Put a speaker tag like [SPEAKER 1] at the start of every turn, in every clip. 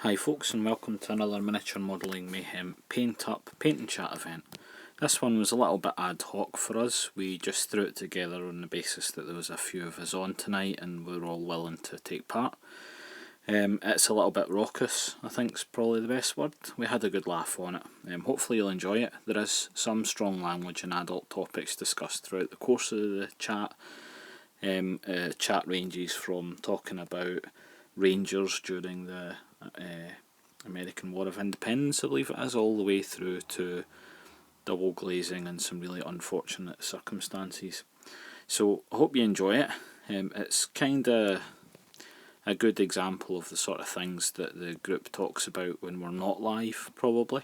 [SPEAKER 1] Hi folks, and welcome to another Miniature Modelling Mayhem Paint Up Paint and Chat event. This one was a little bit ad hoc for us. We just threw it together on the basis that there was a few of us on tonight and we were all willing to take part. It's a little bit raucous, I think is probably the best word. We had a good laugh on it. Hopefully you'll enjoy it. There is some strong language and adult topics discussed throughout the course of the chat. Chat ranges from talking about Rangers during the American War of Independence, I believe it is, all the way through to double glazing and some really unfortunate circumstances. So I hope you enjoy it. It's kind of a good example of the sort of things that the group talks about when we're not live, probably.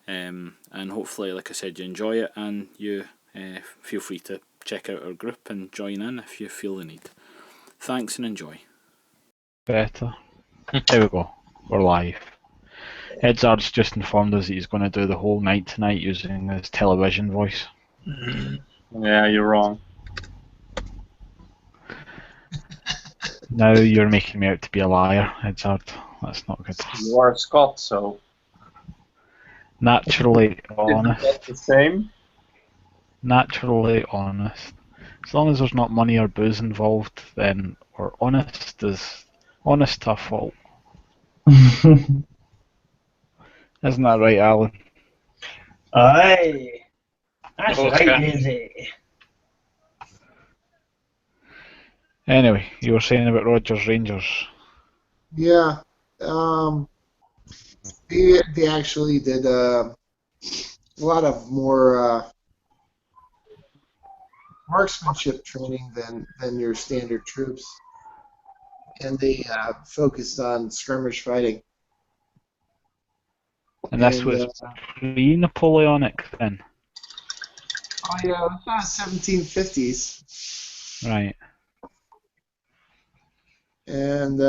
[SPEAKER 1] And hopefully, like I said, you enjoy it and you feel free to check out our group and join in if you feel the need. Thanks and enjoy.
[SPEAKER 2] Better. Here we go. We're live. Edzard's just informed us that he's going to do the whole night tonight using his television voice.
[SPEAKER 3] Yeah, you're wrong.
[SPEAKER 2] Now you're making me out to be a liar, Edzard. That's not good.
[SPEAKER 3] You are Scott, so.
[SPEAKER 2] Naturally honest.
[SPEAKER 3] Isn't that the same?
[SPEAKER 2] Naturally honest. As long as there's not money or booze involved, then we're honest as honest to a fault. Isn't that right, Alan?
[SPEAKER 4] Aye. That's
[SPEAKER 3] Okay.
[SPEAKER 4] right, Daisy.
[SPEAKER 2] Anyway, you were saying about Rogers Rangers.
[SPEAKER 5] Yeah, they actually did a lot of more marksmanship training than your standard troops, and they focused on skirmish fighting.
[SPEAKER 2] And this
[SPEAKER 5] And,
[SPEAKER 2] was pre-Napoleonic then?
[SPEAKER 5] Oh yeah, it was 1750s,
[SPEAKER 2] Right.
[SPEAKER 5] and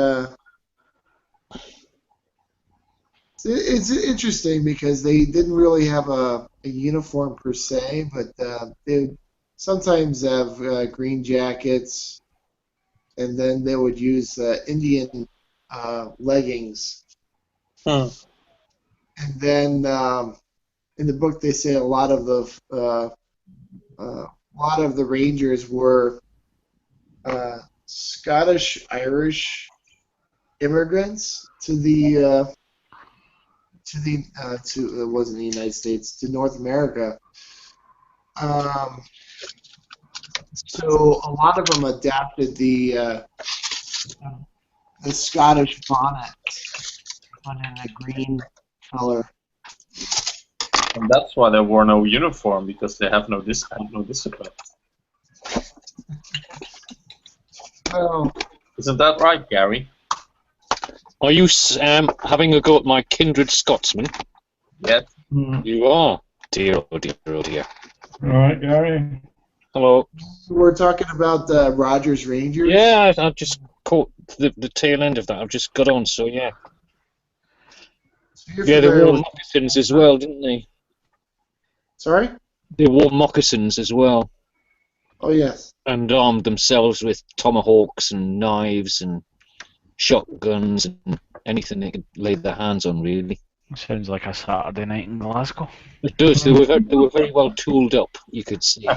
[SPEAKER 5] it's interesting because they didn't really have a uniform per se, but they would sometimes have green jackets, and then they would use Indian leggings.
[SPEAKER 3] Hmm.
[SPEAKER 5] And then in the book they say a lot of the Rangers were Scottish Irish immigrants to it wasn't the United States, to North America. So a lot of them adapted the Scottish bonnet, but in a green color.
[SPEAKER 3] And that's why they wore no uniform, because they have no discipline.
[SPEAKER 5] Oh,
[SPEAKER 3] Isn't that right, Gary?
[SPEAKER 6] Are you having a go at my kindred Scotsman?
[SPEAKER 3] Yes.
[SPEAKER 6] You are. Dear, oh dear, oh dear.
[SPEAKER 4] Alright, Gary.
[SPEAKER 6] Hello.
[SPEAKER 5] we're talking about the Rogers Rangers.
[SPEAKER 6] Yeah, I've just caught the tail end of that. I've just got on, so yeah.
[SPEAKER 5] So you're
[SPEAKER 6] Yeah, they
[SPEAKER 5] familiar
[SPEAKER 6] wore
[SPEAKER 5] with-
[SPEAKER 6] moccasins as well, didn't they?
[SPEAKER 5] Sorry?
[SPEAKER 6] They wore moccasins as well,
[SPEAKER 5] Oh yes.
[SPEAKER 6] and armed themselves with tomahawks and knives and shotguns and anything they could lay their hands on, really.
[SPEAKER 2] Sounds like a Saturday night in Glasgow.
[SPEAKER 6] It does. They were very well tooled up, you could see.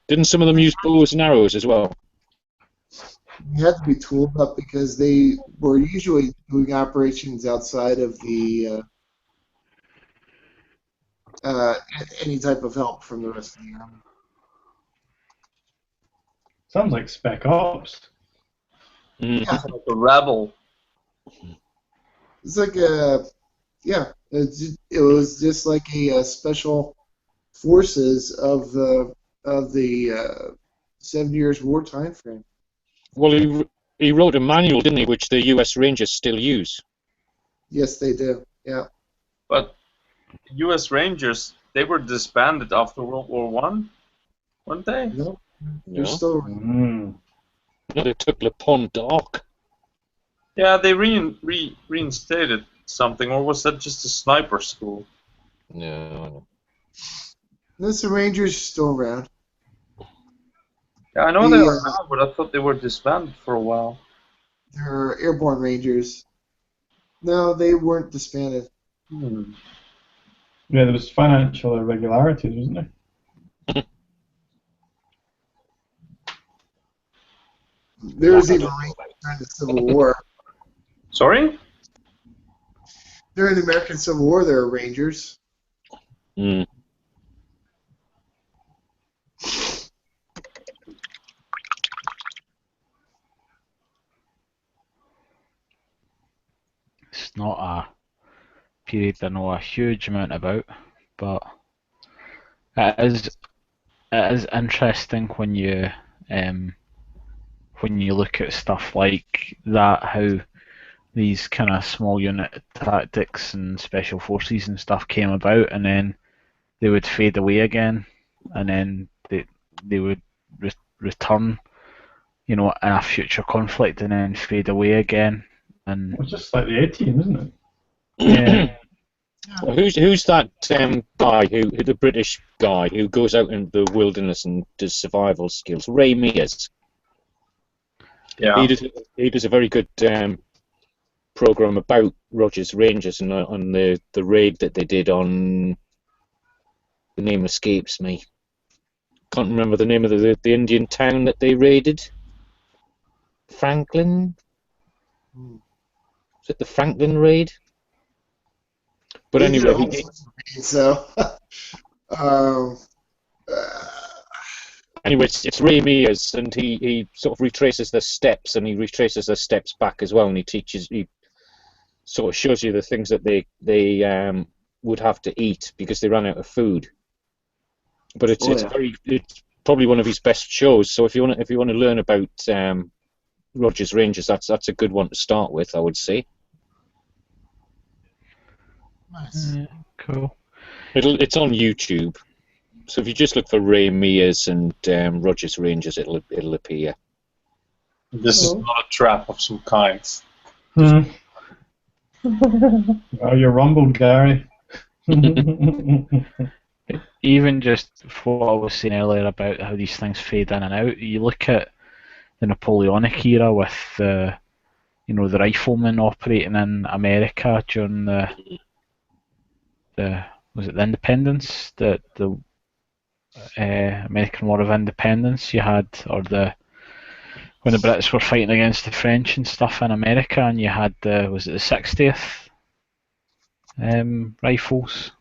[SPEAKER 6] Didn't some of them use bows and arrows as well?
[SPEAKER 5] You had to be tooled up because they were usually doing operations outside of the any type of help from the rest of the army.
[SPEAKER 4] Sounds like Spec Ops.
[SPEAKER 6] Mm.
[SPEAKER 5] Yeah.
[SPEAKER 3] Like a rebel.
[SPEAKER 5] It's like it was just like a special forces of the 7 years war time frame.
[SPEAKER 6] Well, he wrote a manual, didn't he, which the U.S. Rangers still use.
[SPEAKER 5] Yes, they do. Yeah.
[SPEAKER 3] But U.S. Rangers, they were disbanded after World War One, weren't they?
[SPEAKER 5] No,
[SPEAKER 6] No,
[SPEAKER 5] they're still.
[SPEAKER 4] Mm.
[SPEAKER 6] no, they took Le Pont d'Arc.
[SPEAKER 3] Yeah, they reinstated something, or was that just a sniper school?
[SPEAKER 6] No.
[SPEAKER 5] The Rangers are still around.
[SPEAKER 3] Yeah, I know they are now, but I thought they were disbanded for a while.
[SPEAKER 5] They're airborne rangers. No, they weren't disbanded.
[SPEAKER 3] Hmm.
[SPEAKER 4] Yeah, there was financial irregularities, wasn't there?
[SPEAKER 5] There was even rangers during the Civil War.
[SPEAKER 3] Sorry?
[SPEAKER 5] During the American Civil War, there were rangers.
[SPEAKER 6] Mm.
[SPEAKER 2] It's not a period I know a huge amount about, but it is interesting when you look at stuff like that, how these kind of small unit tactics and special forces and stuff came about, and then they would fade away again, and then they would return, in a future conflict, and then fade away again, and
[SPEAKER 4] It's just like the A-Team, isn't it?
[SPEAKER 2] yeah.
[SPEAKER 6] Well, who's that guy who the British guy who goes out in the wilderness and does survival skills? Ray Mears.
[SPEAKER 3] Yeah.
[SPEAKER 6] He does a very good program about Rogers Rangers and on the raid that they did on. The name escapes me. Can't remember the name of the Indian town that they raided. Franklin. Was it the Franklin raid? But anyway,
[SPEAKER 5] So,
[SPEAKER 6] anyway, it's Ray Mears, and he sort of retraces the steps, and he retraces the steps back as well, and he sort of shows you the things that they would have to eat because they ran out of food. But it's probably one of his best shows. So if you want to learn about Rogers Rangers, that's a good one to start with, I would say.
[SPEAKER 5] nice.
[SPEAKER 2] Cool.
[SPEAKER 6] It's on YouTube, so if you just look for Ray Mears and Rogers Rangers, it'll appear.
[SPEAKER 3] This is not a trap of some kind.
[SPEAKER 4] Oh, you're rumbled, Gary.
[SPEAKER 2] Even just what I was saying earlier about how these things fade in and out, you look at the Napoleonic era with the riflemen operating in America during the was it the independence, the American War of Independence. You had, or when the Brits were fighting against the French and stuff in America, and you had was it the 60th rifles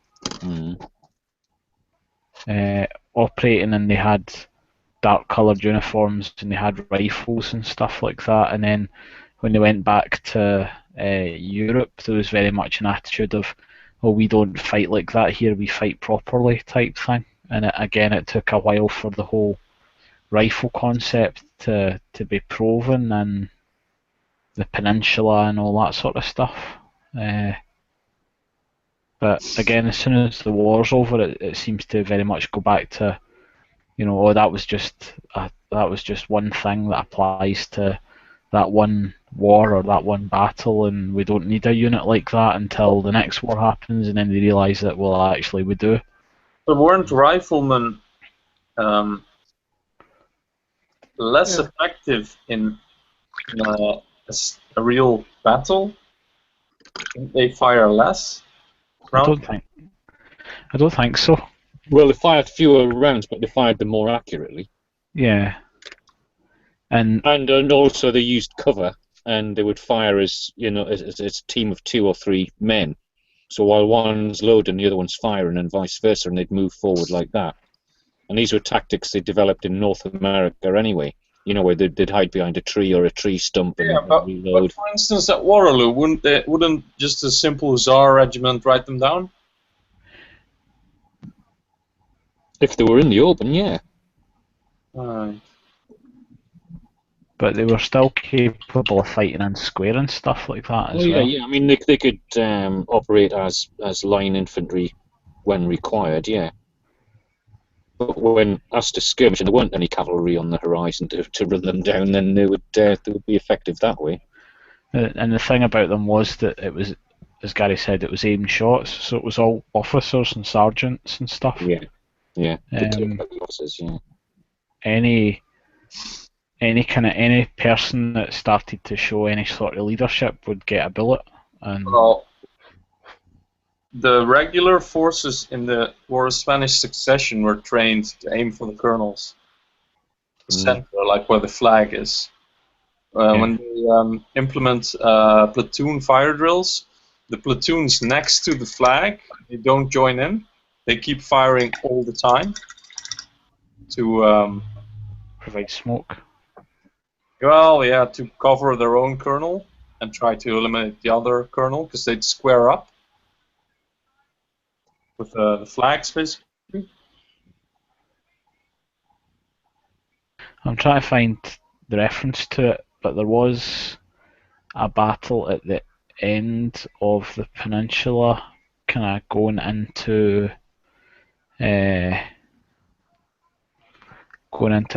[SPEAKER 2] operating, and they had dark coloured uniforms and they had rifles and stuff like that. And then when they went back to Europe, there was very much an attitude of, well, we don't fight like that here, we fight properly type thing. And it took a while for the whole rifle concept to be proven in the peninsula and all that sort of stuff. But again, as soon as the war's over, it seems to very much go back to, that was just one thing that applies to that one war or that one battle, and we don't need a unit like that until the next war happens, and then they realise that, well, actually we do.
[SPEAKER 3] But weren't riflemen less effective in a real battle? They fire less?
[SPEAKER 2] I don't think so.
[SPEAKER 6] Well, they fired fewer rounds, but they fired them more accurately.
[SPEAKER 2] Yeah. And
[SPEAKER 6] also they used cover, and they would fire as a team of 2 or 3 men. So while one's loading, the other one's firing, and vice versa, and they'd move forward like that. And these were tactics they developed in North America anyway. Where they'd hide behind a tree or a tree stump and reload.
[SPEAKER 3] But for instance, at Waterloo, wouldn't just a simple Hussar regiment write them down?
[SPEAKER 6] If they were in the open, yeah.
[SPEAKER 2] But they were still capable of fighting in square and stuff like that as well.
[SPEAKER 6] Yeah. I mean, they could operate as line infantry when required, yeah. But when asked to skirmish and there weren't any cavalry on the horizon to run them down, then they would be effective that way.
[SPEAKER 2] And the thing about them was that it was, as Gary said, it was aimed shots, so it was all officers and sergeants and stuff.
[SPEAKER 6] Yeah. Officers, yeah.
[SPEAKER 2] Any any person that started to show any sort of leadership would get a bullet. And
[SPEAKER 3] Well, the regular forces in the War of Spanish Succession were trained to aim for the colonels. The center, like where the flag is. When they implement platoon fire drills, the platoons next to the flag, they don't join in. They keep firing all the time to
[SPEAKER 2] provide smoke.
[SPEAKER 3] to cover their own colonel and try to eliminate the other colonel, because they'd square up with the flags, basically.
[SPEAKER 2] I'm trying to find the reference to it, but there was a battle at the end of the peninsula, kind of going into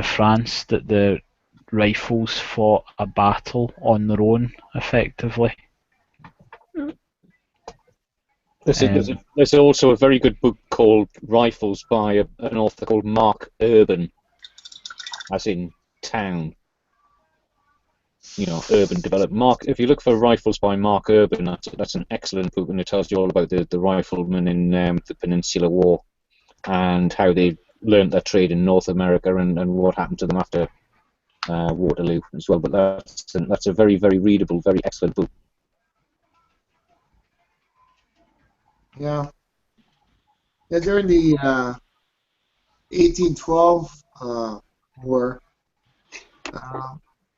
[SPEAKER 2] France, that the rifles fought a battle on their own, effectively.
[SPEAKER 6] There's also a very good book called Rifles by an author called Mark Urban, as in town. You know, urban development. If you look for Rifles by Mark Urban, that's an excellent book, and it tells you all about the riflemen in the Peninsular War and how they learned their trade in North America and what happened to them after Waterloo as well. But that's a very, very readable, very excellent book.
[SPEAKER 5] Yeah. During the 1812 war,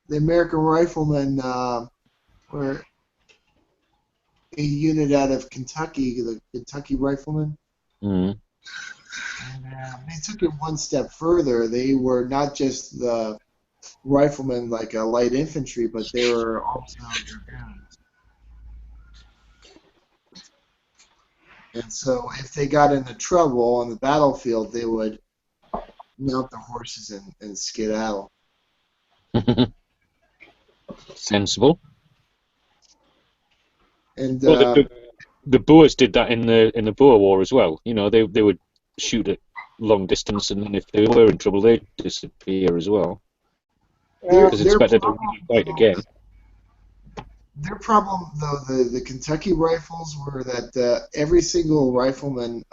[SPEAKER 5] the American Riflemen were a unit out of Kentucky, the Kentucky Riflemen.
[SPEAKER 6] Mm.
[SPEAKER 5] And they took it one step further. They were not just the riflemen like a light infantry, but they were also dragoons. And so if they got into trouble on the battlefield, they would mount the horses and skedaddle.
[SPEAKER 6] Sensible.
[SPEAKER 5] And
[SPEAKER 6] Well, the Boers did that in the Boer War as well. You know, they would shoot at long distance, and then if they were in trouble, they'd disappear as well. Because it's better to fight again.
[SPEAKER 5] Their problem, though, the Kentucky rifles were that every single rifleman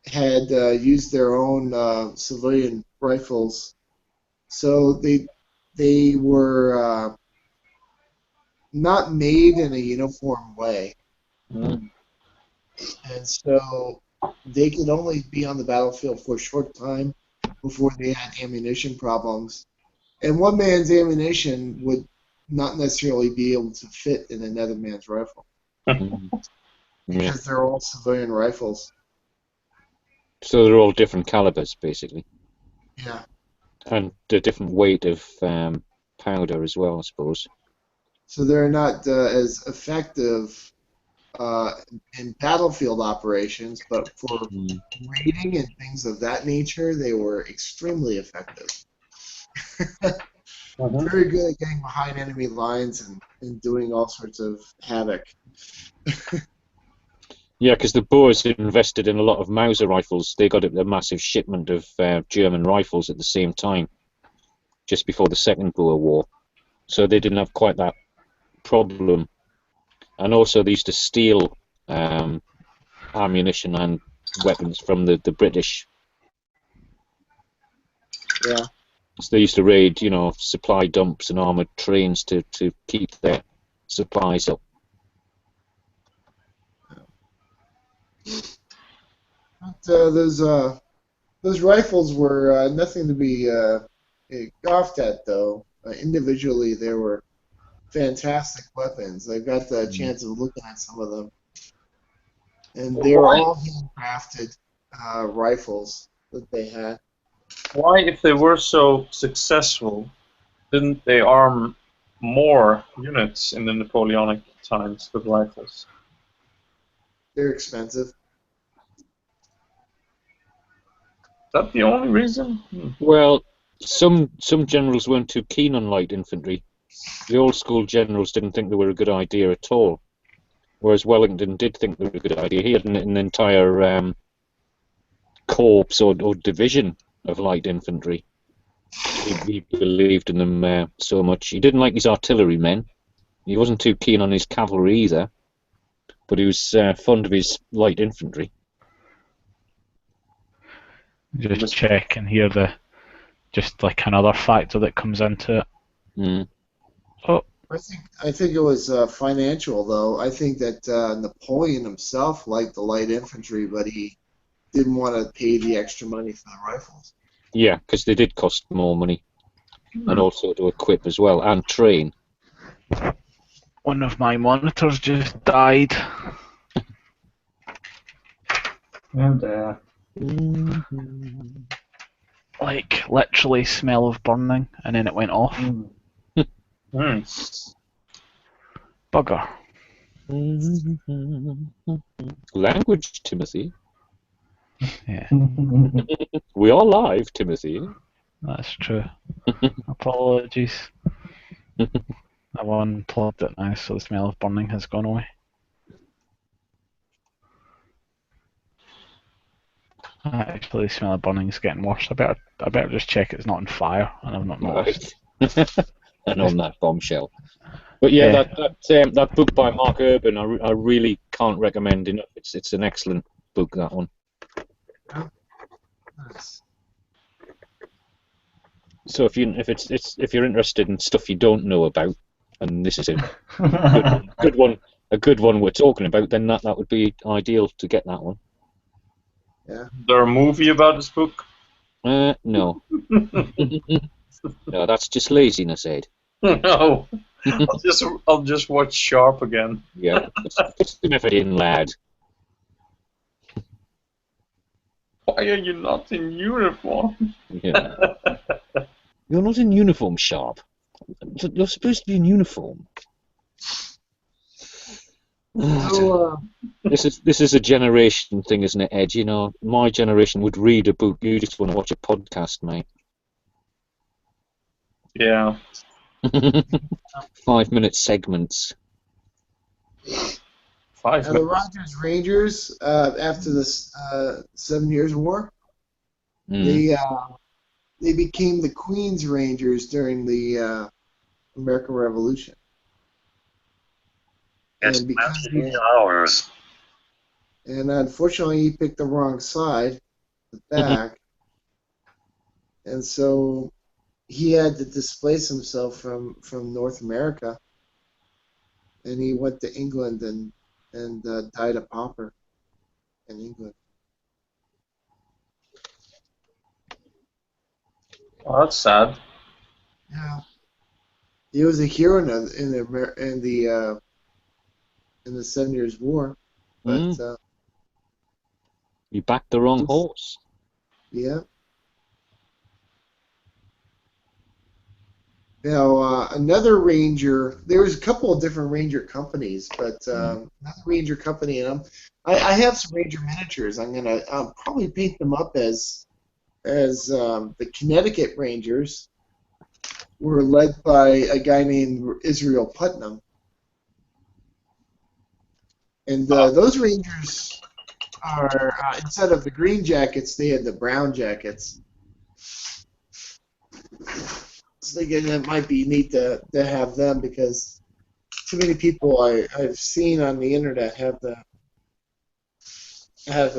[SPEAKER 5] had used their own civilian rifles, so they were not made in a uniform way, and so they could only be on the battlefield for a short time before they had ammunition problems, and one man's ammunition would not necessarily be able to fit in another man's rifle because they're all civilian rifles.
[SPEAKER 6] So they're all different calibers, basically.
[SPEAKER 5] Yeah.
[SPEAKER 6] And a different weight of powder as well, I suppose.
[SPEAKER 5] So they're not as effective in battlefield operations, but for raiding and things of that nature, they were extremely effective. Very good at getting behind enemy lines and doing all sorts of havoc.
[SPEAKER 6] Yeah, because the Boers invested in a lot of Mauser rifles. They got a massive shipment of German rifles at the same time, just before the Second Boer War. So they didn't have quite that problem. And also they used to steal ammunition and weapons from the British.
[SPEAKER 5] Yeah.
[SPEAKER 6] So they used to raid, you know, supply dumps and armoured trains to keep their supplies up.
[SPEAKER 5] But those rifles were nothing to be scoffed at, though. Individually, they were fantastic weapons. I got the chance of looking at some of them, and they were all handcrafted rifles that they had.
[SPEAKER 3] Why, if they were so successful, didn't they arm more units in the Napoleonic times with rifles?
[SPEAKER 5] They're expensive.
[SPEAKER 3] Is that the only reason?
[SPEAKER 6] Well, some generals weren't too keen on light infantry. The old school generals didn't think they were a good idea at all, whereas Wellington did think they were a good idea. He had an entire corps or division of light infantry. He believed in them so much. He didn't like his artillerymen. He wasn't too keen on his cavalry either, but he was fond of his light infantry.
[SPEAKER 2] Just checking here just like another factor that comes into it.
[SPEAKER 6] Mm.
[SPEAKER 2] Oh,
[SPEAKER 5] I think it was financial, though. I think that Napoleon himself liked the light infantry, but he didn't want to pay the extra money for the rifles.
[SPEAKER 6] Yeah, because they did cost more money, and also to equip as well, and train.
[SPEAKER 2] one of my monitors just died.
[SPEAKER 4] And
[SPEAKER 2] Like, literally smell of burning, and then it went off. Bugger.
[SPEAKER 6] Language, Timothy.
[SPEAKER 2] Yeah,
[SPEAKER 6] We are live, Timothy.
[SPEAKER 2] that's true. Apologies. I've unplugged it now, so the smell of burning has gone away. Actually, the smell of burning is getting worse. I better just check it's not on fire, and I've not noticed.
[SPEAKER 6] And on that bombshell. But yeah, that book by Mark Urban, I really can't recommend enough. It's an excellent book, that one.
[SPEAKER 5] Nice.
[SPEAKER 6] So if you're interested in stuff you don't know about, and this is a good one we're talking about, then that would be ideal to get that one.
[SPEAKER 5] Yeah.
[SPEAKER 3] Is there a movie about this book?
[SPEAKER 6] No. No, that's just laziness, Ed.
[SPEAKER 3] No. I'll just watch Sharp again.
[SPEAKER 6] Yeah, put some effort in, lad.
[SPEAKER 3] Why are you not in uniform?
[SPEAKER 6] Yeah. You're not in uniform, Sharp. You're supposed to be in uniform.
[SPEAKER 5] So,
[SPEAKER 6] This is a generation thing, isn't it, Ed? You know, my generation would read a book. You just want to watch a podcast, mate.
[SPEAKER 3] Yeah.
[SPEAKER 6] 5-minute segments.
[SPEAKER 3] 5
[SPEAKER 5] the
[SPEAKER 3] minutes.
[SPEAKER 5] Rogers Rangers, after this 7 Years' War,
[SPEAKER 6] Mm.
[SPEAKER 5] they became the Queen's Rangers during the American Revolution. And because
[SPEAKER 3] hours.
[SPEAKER 5] and unfortunately he picked the wrong side, the back, and so he had to displace himself from North America, and he went to England and died a pauper in England.
[SPEAKER 3] Oh, that's sad.
[SPEAKER 5] Yeah, he was a hero in the 7 Years' War, but
[SPEAKER 6] You backed the wrong horse.
[SPEAKER 5] yeah. Now, another Ranger, there was a couple of different Ranger companies, but another Ranger company, and I have some Ranger miniatures. I'll probably paint them up as the Connecticut Rangers were led by a guy named Israel Putnam. And those Rangers are, instead of the green jackets, they had the brown jackets. So again, it might be neat to have them, because too many people I've seen on the internet have the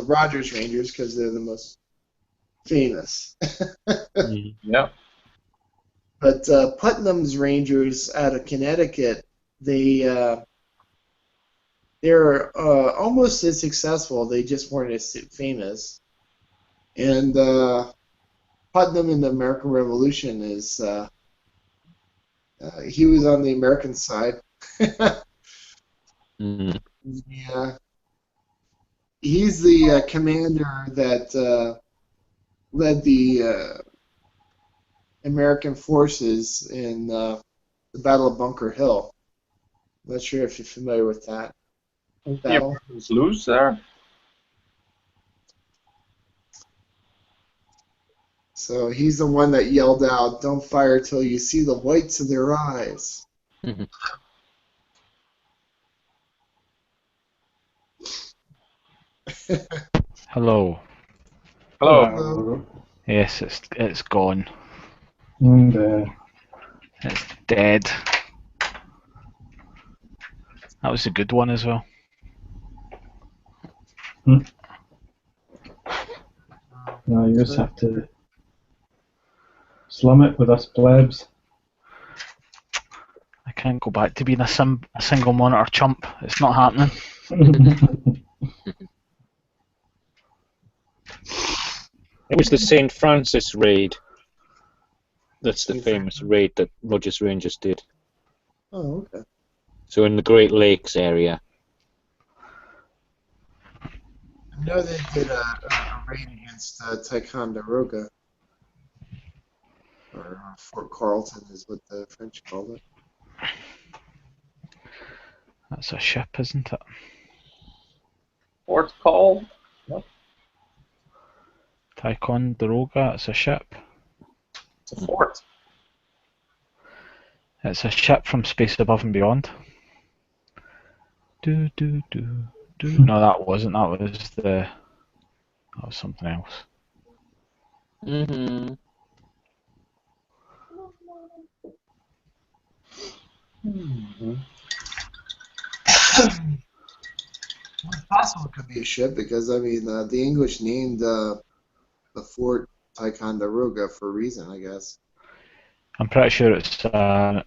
[SPEAKER 5] Rogers Rangers because they're the most famous.
[SPEAKER 3] Yeah.
[SPEAKER 5] But Putnam's Rangers out of Connecticut, they're almost as successful. They just weren't as famous. And Putnam in the American Revolution is he was on the American side. Yeah, he's the commander that led the American forces in the Battle of Bunker Hill. I'm not sure if you're familiar with that battle.
[SPEAKER 3] Americans lose there.
[SPEAKER 5] So he's the one that yelled out, "Don't fire till you see the whites of their eyes."
[SPEAKER 2] Hello.
[SPEAKER 3] Hello.
[SPEAKER 5] Hello.
[SPEAKER 2] Yes, it's gone.
[SPEAKER 4] And
[SPEAKER 2] It's dead. That was a good one as well.
[SPEAKER 4] now you just have to slum it with us plebs.
[SPEAKER 2] I can't go back to being a single monitor chump. It's not happening.
[SPEAKER 6] It was the St. Francis raid. That's the famous raid that Rogers Rangers did.
[SPEAKER 5] Oh, okay.
[SPEAKER 6] So in the Great Lakes area.
[SPEAKER 5] I know they did a raid against Ticonderoga, or Fort Carlton is what the French called it.
[SPEAKER 2] That's a ship, isn't it?
[SPEAKER 3] Fort Call.
[SPEAKER 2] Ticonderoga, it's a ship.
[SPEAKER 3] It's a fort.
[SPEAKER 2] It's a ship from Space Above and Beyond. Do. No, that wasn't. That was something else.
[SPEAKER 6] Mm-hmm.
[SPEAKER 5] Well, it's possible it could be a ship because I mean the English named the fort Ticonderoga for a reason, I guess.
[SPEAKER 2] I'm pretty sure there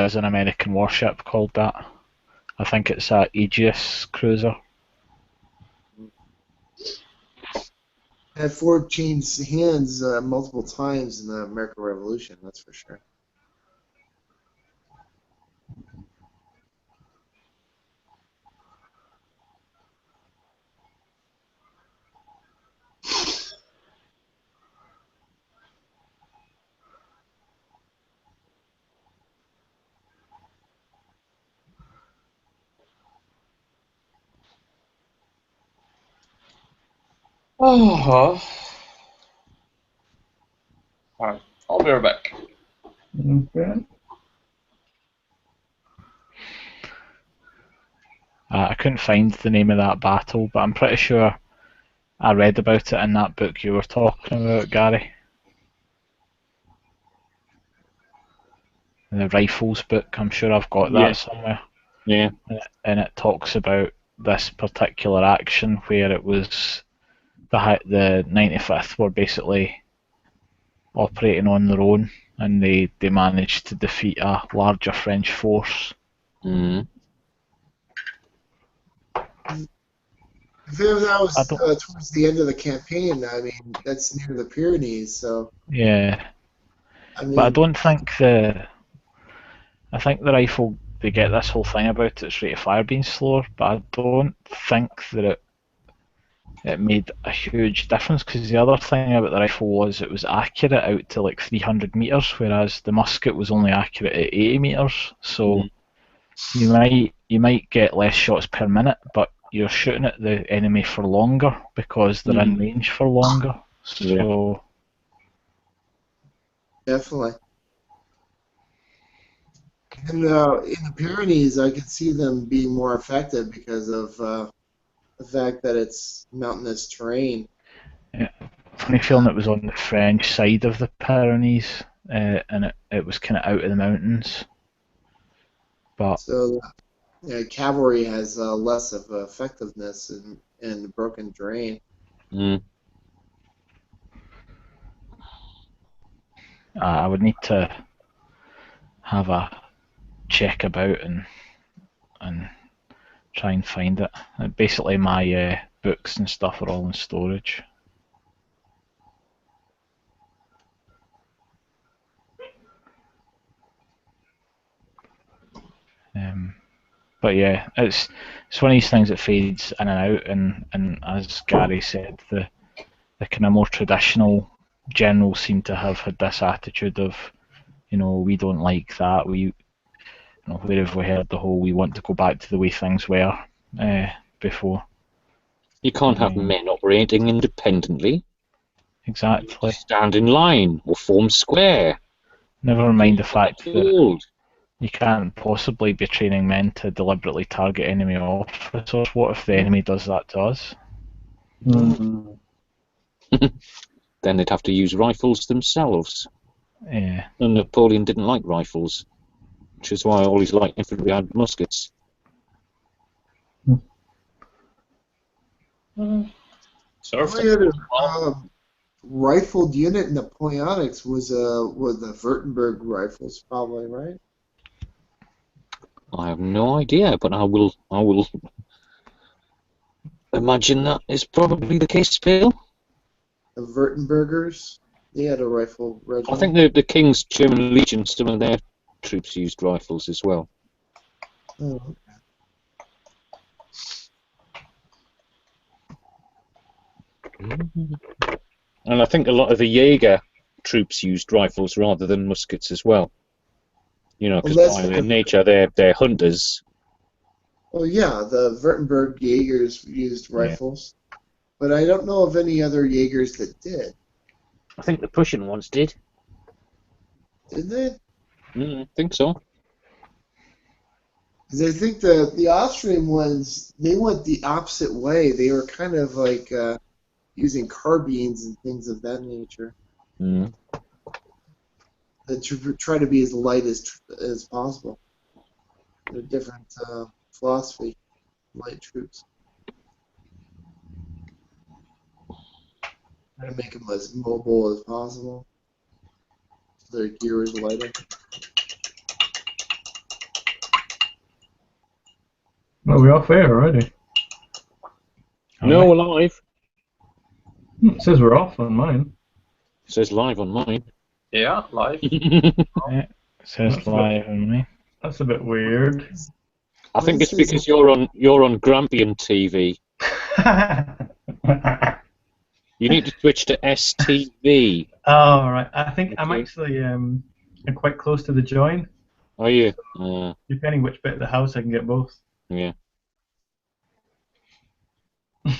[SPEAKER 2] is an American warship called that. I think it's a Aegis cruiser.
[SPEAKER 5] That fort changed hands multiple times in the American Revolution, that's for sure.
[SPEAKER 3] Oh. Alright, I'll be right back.
[SPEAKER 4] Okay.
[SPEAKER 2] I couldn't find the name of that battle, but I'm pretty sure I read about it in that book you were talking about, Gary. The Rifles book, I'm sure I've got that
[SPEAKER 6] Yeah.
[SPEAKER 2] somewhere.
[SPEAKER 6] Yeah.
[SPEAKER 2] And it talks about this particular action where it was the 95th were basically operating on their own, and they managed to defeat a larger French force.
[SPEAKER 6] Mm.
[SPEAKER 5] If that was towards the end of the campaign, I mean, that's near the Pyrenees, so...
[SPEAKER 2] Yeah.
[SPEAKER 5] I mean,
[SPEAKER 2] But I don't think I think the rifle, they get this whole thing about its rate of fire being slower, but I don't think that it made a huge difference, because the other thing about the rifle was it was accurate out to like 300 metres, whereas the musket was only accurate at 80 metres. So you might get less shots per minute, but you're shooting at the enemy for longer because they're in range for longer. So
[SPEAKER 5] definitely. And in the Pyrenees, I could see them being more effective because of the fact that it's mountainous terrain.
[SPEAKER 2] yeah, funny feeling it was on the French side of the Pyrenees, and it was kind of out of the mountains. But
[SPEAKER 5] So cavalry has less of effectiveness in broken terrain.
[SPEAKER 6] Mm.
[SPEAKER 2] I would need to have a check about and try and find it. Basically, my books and stuff are all in storage. But yeah, it's one of these things that fades in and out, and as Gary said, the kind of more traditional generals seem to have had this attitude of, we don't like that. Where have we heard the whole we want to go back to the way things were before?
[SPEAKER 6] You can't have men operating independently.
[SPEAKER 2] Exactly.
[SPEAKER 6] Stand in line or form square.
[SPEAKER 2] Never mind the fact that
[SPEAKER 6] Old.
[SPEAKER 2] you can't possibly be training men to deliberately target enemy officers. What if the enemy does that to us?
[SPEAKER 6] Then they'd have to use rifles themselves.
[SPEAKER 2] Yeah.
[SPEAKER 6] And Napoleon didn't like rifles, which is why all his light infantry had muskets.
[SPEAKER 5] The
[SPEAKER 3] Served
[SPEAKER 5] only other
[SPEAKER 3] well.
[SPEAKER 5] rifled unit in Napoleonics was the Württemberg rifles, probably, right?
[SPEAKER 6] I have no idea, but I will imagine that is probably the case, Bill.
[SPEAKER 5] The Württembergers, they had a rifle regiment.
[SPEAKER 6] I think the King's German Legion, some of their troops used rifles as well.
[SPEAKER 5] Oh,
[SPEAKER 6] And I think a lot of the Jaeger troops used rifles rather than muskets as well. You know, because
[SPEAKER 5] Well, that's
[SPEAKER 6] by their
[SPEAKER 5] because-
[SPEAKER 6] nature, they're hunters.
[SPEAKER 5] well, yeah, the Württemberg Jaegers used rifles, but I don't know of any other Jaegers that did.
[SPEAKER 6] I think the Prussian ones did.
[SPEAKER 5] Did they?
[SPEAKER 6] I think so.
[SPEAKER 5] Because I think the Austrian ones, they went the opposite way. They were kind of like using carbines and things of that nature.
[SPEAKER 6] Mm.
[SPEAKER 5] They try to be as light as possible. They're different philosophy, light troops. Try to make them as mobile as possible. So their gear is lighter.
[SPEAKER 4] Well, we're off air already.
[SPEAKER 6] No, we're live.
[SPEAKER 4] It says we're off on mine.
[SPEAKER 6] It says live on mine.
[SPEAKER 3] Yeah, live.
[SPEAKER 2] It says
[SPEAKER 4] That's a
[SPEAKER 2] live on me.
[SPEAKER 4] That's a bit weird.
[SPEAKER 6] I think it's because you're on Grampian TV. You need to switch to STV.
[SPEAKER 4] Oh, right. I think I'm
[SPEAKER 6] Okay.
[SPEAKER 4] actually I'm quite close to the join.
[SPEAKER 6] Are you?
[SPEAKER 4] Depending which bit of the house, I can get both.
[SPEAKER 6] Yeah.
[SPEAKER 5] Mine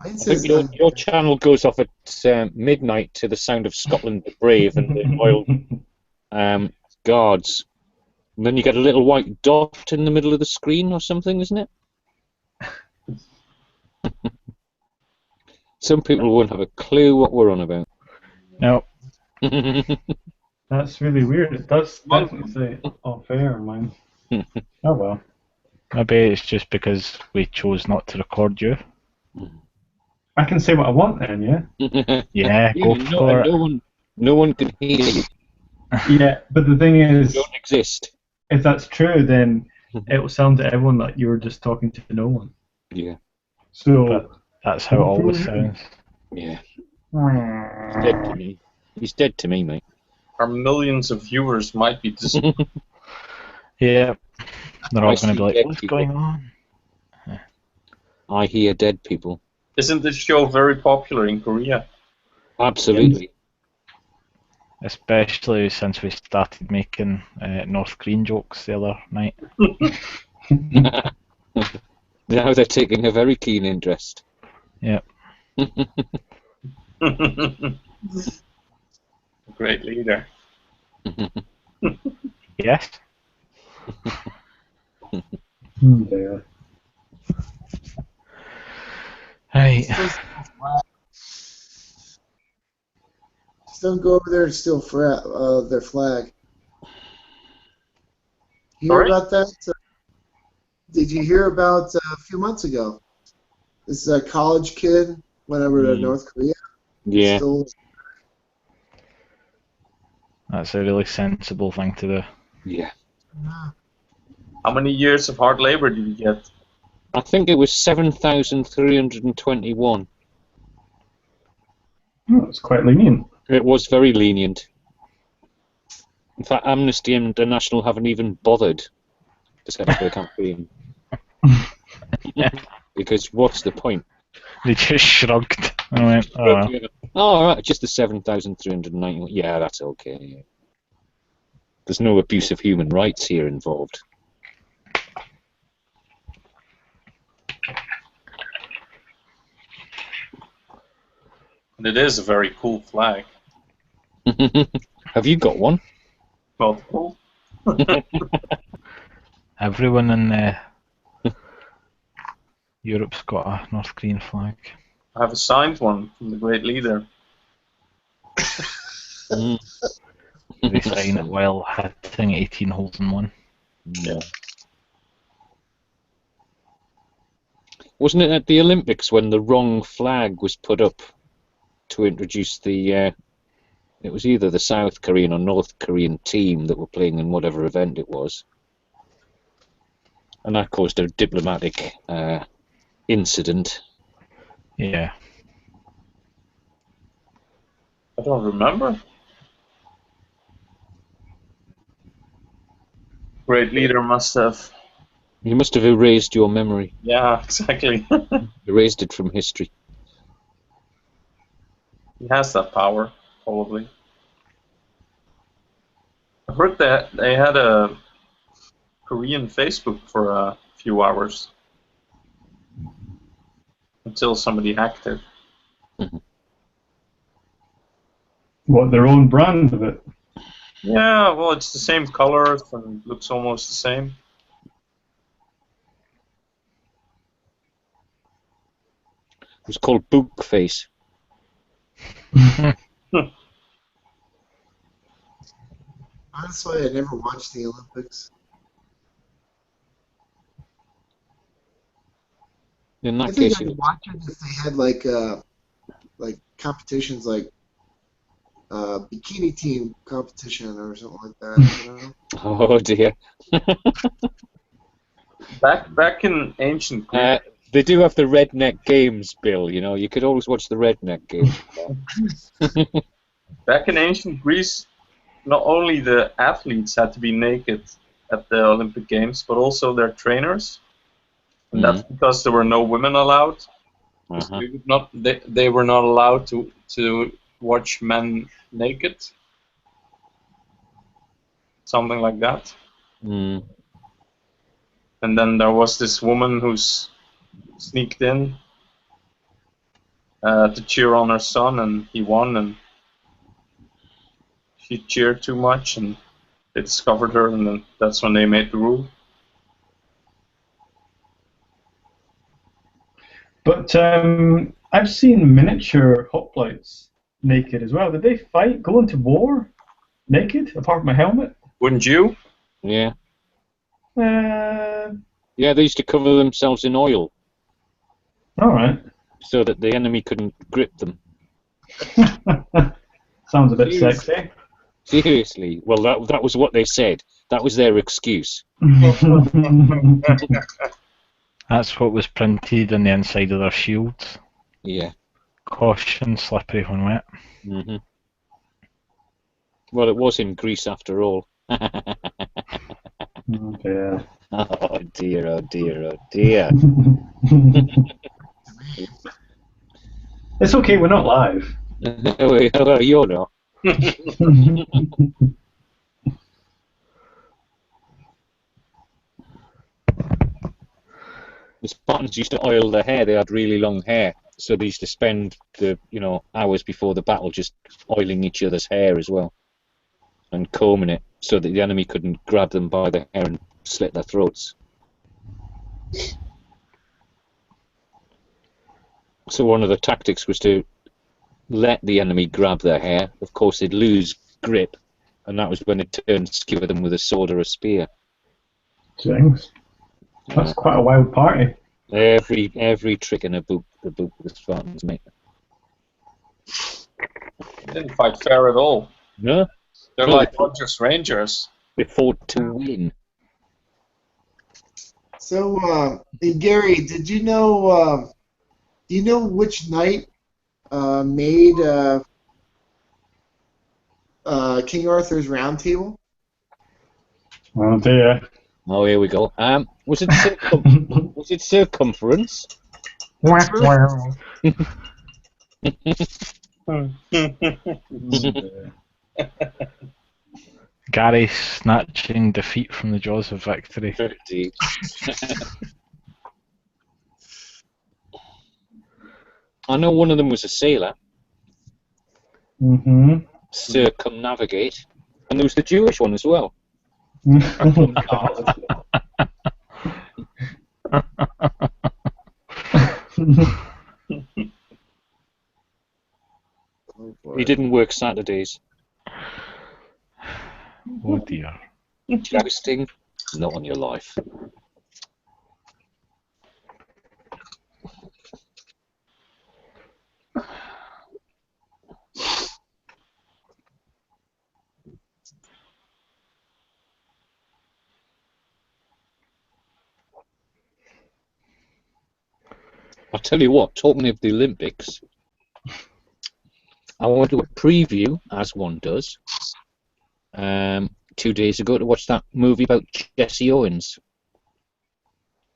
[SPEAKER 6] I
[SPEAKER 5] says
[SPEAKER 6] think your channel goes off at midnight to the sound of Scotland the Brave and the Royal Guards. And then you get a little white dot in the middle of the screen or something, isn't it? Some people won't have a clue what we're on about.
[SPEAKER 2] No.
[SPEAKER 4] That's really weird. It does definitely say off air on mine. Oh well.
[SPEAKER 2] Maybe it's just because we chose not to record you.
[SPEAKER 4] I can say what I want then, yeah?
[SPEAKER 2] Yeah, go for it.
[SPEAKER 6] No one can hear you.
[SPEAKER 4] Yeah, but the thing
[SPEAKER 6] You
[SPEAKER 4] is,
[SPEAKER 6] don't exist.
[SPEAKER 4] if that's true, then it will sound to everyone like you were just talking to no one.
[SPEAKER 6] Yeah.
[SPEAKER 4] So,
[SPEAKER 2] That's how it always sounds.
[SPEAKER 6] Yeah. He's dead to me. He's dead to me, mate.
[SPEAKER 3] Our millions of viewers might be disappointed.
[SPEAKER 2] Yeah. They're all
[SPEAKER 6] I
[SPEAKER 2] going to
[SPEAKER 6] see
[SPEAKER 2] be like,
[SPEAKER 6] dead
[SPEAKER 2] what's
[SPEAKER 6] people.
[SPEAKER 2] going on?
[SPEAKER 6] I hear dead people.
[SPEAKER 3] Isn't this show very popular in Korea?
[SPEAKER 6] Absolutely.
[SPEAKER 2] Especially since we started making North Korean jokes the other night.
[SPEAKER 6] Now they're taking a very keen interest.
[SPEAKER 2] Yep.
[SPEAKER 3] Great leader.
[SPEAKER 2] Yes?
[SPEAKER 4] yeah.
[SPEAKER 2] Right.
[SPEAKER 5] Just don't go over there and steal their flag. You hear
[SPEAKER 3] Sorry?
[SPEAKER 5] about that? Did you hear about a few months ago? This college kid went over to North Korea.
[SPEAKER 6] Yeah.
[SPEAKER 5] Stole
[SPEAKER 2] That's a really sensible thing to do.
[SPEAKER 6] Yeah.
[SPEAKER 3] How many years of hard labor did you get?
[SPEAKER 6] I think it was 7,321.
[SPEAKER 4] Oh, it's quite lenient.
[SPEAKER 6] It was very lenient. In fact, Amnesty International haven't even bothered to set up a campaign. Because what's the point?
[SPEAKER 2] They just shrugged and went, oh well.
[SPEAKER 6] Oh, all right, just the 7,391. Yeah, that's okay. Yeah. There's no abuse of human rights here involved.
[SPEAKER 3] And it is a very cool flag.
[SPEAKER 6] Have you got one?
[SPEAKER 3] Multiple.
[SPEAKER 2] Everyone in Europe's got a North Korean flag.
[SPEAKER 3] I have a signed one from the great leader.
[SPEAKER 6] Mm.
[SPEAKER 2] They sign it while hitting 18 holes in one.
[SPEAKER 3] Yeah.
[SPEAKER 6] Wasn't it at the Olympics when the wrong flag was put up to introduce the? It was either the South Korean or North Korean team that were playing in whatever event it was, and that caused a diplomatic incident.
[SPEAKER 2] Yeah.
[SPEAKER 3] I don't remember. Great leader must have.
[SPEAKER 6] You must have erased your memory,
[SPEAKER 3] Yeah, exactly.
[SPEAKER 6] erased it from history.
[SPEAKER 3] He has that power, probably. I heard that they had a Korean Facebook for a few hours until somebody hacked it.
[SPEAKER 4] What, their own brand of it?
[SPEAKER 3] Yeah, well, it's the same colors and looks almost the same.
[SPEAKER 6] It was called Bookface.
[SPEAKER 5] Honestly, I never watched the Olympics.
[SPEAKER 6] In
[SPEAKER 5] I
[SPEAKER 6] that
[SPEAKER 5] think
[SPEAKER 6] case,
[SPEAKER 5] I'd
[SPEAKER 6] it
[SPEAKER 5] watch it if they had like competitions like bikini team competition or something like that. You know?
[SPEAKER 6] oh dear.
[SPEAKER 3] Back in ancient Greece,
[SPEAKER 6] They do have the Redneck Games, Bill. You know, you could always watch the Redneck Games.
[SPEAKER 3] back in ancient Greece, not only the athletes had to be naked at the Olympic Games, but also their trainers, and that's because there were no women allowed.
[SPEAKER 6] Uh-huh.
[SPEAKER 3] They were not allowed to watch men naked. Something like that.
[SPEAKER 6] Mm.
[SPEAKER 3] And then there was this woman who's sneaked in to cheer on her son, and he won, and she cheered too much, and they discovered her, and then that's when they made the rule.
[SPEAKER 4] But I've seen miniature hoplites naked as well. Did they fight, go into war naked, apart from a helmet?
[SPEAKER 3] Wouldn't you?
[SPEAKER 6] Yeah.
[SPEAKER 4] Uh,
[SPEAKER 6] Yeah, they used to cover themselves in oil
[SPEAKER 4] all right.
[SPEAKER 6] so that the enemy couldn't grip them.
[SPEAKER 4] Sounds a bit
[SPEAKER 6] Seriously.
[SPEAKER 4] sexy.
[SPEAKER 6] Seriously. Well, that was what they said. That was their excuse.
[SPEAKER 2] That's what was printed on the inside of their shields.
[SPEAKER 6] Yeah.
[SPEAKER 2] Caution, slippery when wet.
[SPEAKER 6] hmm Well, it was in Greece after all.
[SPEAKER 4] Oh dear.
[SPEAKER 6] Oh dear, oh dear, oh dear.
[SPEAKER 4] It's okay, we're not live.
[SPEAKER 6] Well, you're not. The Spartans used to oil their hair. They had really long hair, so they used to spend the hours before the battle just oiling each other's hair as well, and combing it so that the enemy couldn't grab them by the hair and slit their throats. So one of the tactics was to let the enemy grab their hair. Of course, they'd lose grip, and that was when they turned to skewer them with a sword or a spear.
[SPEAKER 4] Jinx. That's quite a wild party.
[SPEAKER 6] Every trick in a book, the book the Spartans make.
[SPEAKER 3] They didn't fight fair at all.
[SPEAKER 6] No,
[SPEAKER 3] They're
[SPEAKER 6] No,
[SPEAKER 3] like Rogers Rangers.
[SPEAKER 6] they fought to win.
[SPEAKER 5] So, hey, Gary, did you know? Do you know which knight made King Arthur's Round Table?
[SPEAKER 4] Oh dear.
[SPEAKER 6] Oh, here we go. Was it was it circumference?
[SPEAKER 2] Gary snatching defeat from the jaws of victory.
[SPEAKER 6] Indeed. I know one of them was a sailor,
[SPEAKER 4] Mm-hmm.
[SPEAKER 6] circumnavigate, and there was the Jewish one as well.
[SPEAKER 5] Oh, boy.
[SPEAKER 6] He didn't work Saturdays.
[SPEAKER 2] Oh dear.
[SPEAKER 6] Jousting, not on your life. I'll tell you what, talking of the Olympics, I went to a preview, as one does, 2 days ago to watch that movie about Jesse Owens.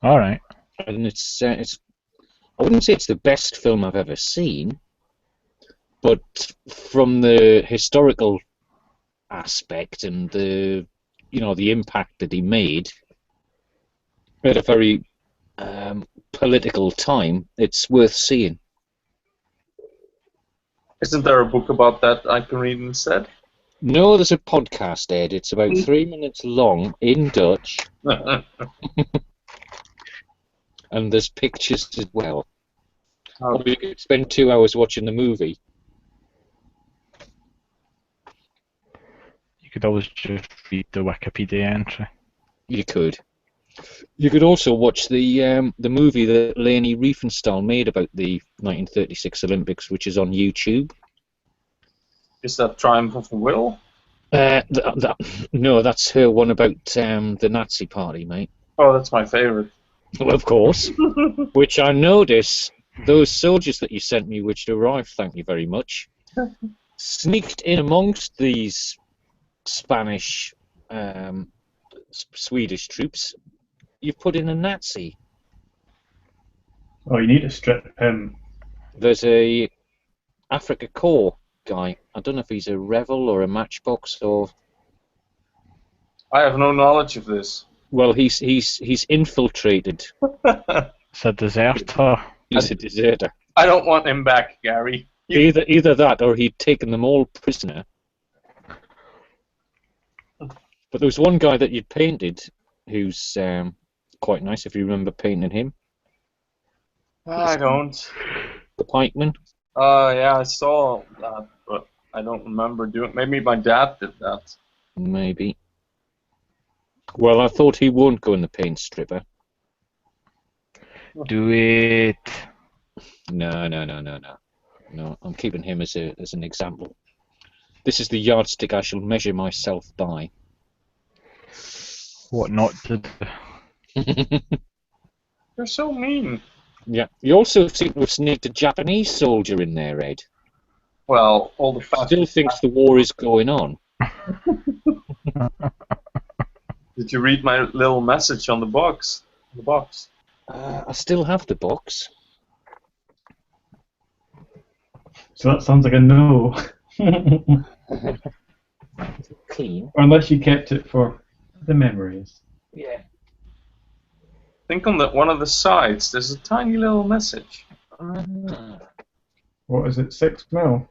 [SPEAKER 2] All right.
[SPEAKER 6] And it's I wouldn't say it's the best film I've ever seen, but from the historical aspect and the impact that he made at a very political time, it's worth seeing.
[SPEAKER 3] Isn't there a book about that I can read instead?
[SPEAKER 6] No, there's a podcast, Ed. It's about 3 minutes long in Dutch, and there's pictures as well. Or you could spend 2 hours watching the movie.
[SPEAKER 2] You could always just read the Wikipedia entry.
[SPEAKER 6] You could. You could also watch the movie that Leni Riefenstahl made about the 1936 Olympics, which is on YouTube.
[SPEAKER 3] Is that Triumph of the Will?
[SPEAKER 6] No, that's her one about the Nazi Party, mate.
[SPEAKER 3] Oh, that's my favorite.
[SPEAKER 6] Well, of course. Which I notice those soldiers that you sent me, which arrived, thank you very much, sneaked in amongst these Spanish, Swedish troops. You've put in a Nazi.
[SPEAKER 4] Oh, you need to strip him.
[SPEAKER 6] There's a Africa Corps guy. I don't know if he's a Rebel or a Matchbox or.
[SPEAKER 3] I have no knowledge of this.
[SPEAKER 6] Well, he's infiltrated.
[SPEAKER 2] It's a deserter.
[SPEAKER 6] He's a deserter.
[SPEAKER 3] I don't want him back, Gary.
[SPEAKER 6] Either that, or he'd taken them all prisoner. But there was one guy that you'd painted, who's quite nice. If you remember painting him,
[SPEAKER 3] I don't.
[SPEAKER 6] the pikeman.
[SPEAKER 3] Yeah, I saw that, but I don't remember doing. Maybe my dad did that.
[SPEAKER 6] Maybe. Well, I thought he won't go in the paint stripper.
[SPEAKER 2] Do it.
[SPEAKER 6] No. No, I'm keeping him as an example. This is the yardstick I shall measure myself by.
[SPEAKER 2] What not to do.
[SPEAKER 3] You're so mean.
[SPEAKER 6] Yeah. You also seem to have sneaked a Japanese soldier in there, Ed.
[SPEAKER 3] Well, all the fat.
[SPEAKER 6] Still thinks the war is going on.
[SPEAKER 3] Did you read my little message on the box?
[SPEAKER 6] I still have the box.
[SPEAKER 4] So that sounds like a no.
[SPEAKER 6] Clean.
[SPEAKER 4] Or unless you kept it for the memories.
[SPEAKER 6] Yeah.
[SPEAKER 3] I think on one of the sides there's a tiny little message.
[SPEAKER 4] What is it, 6 mil?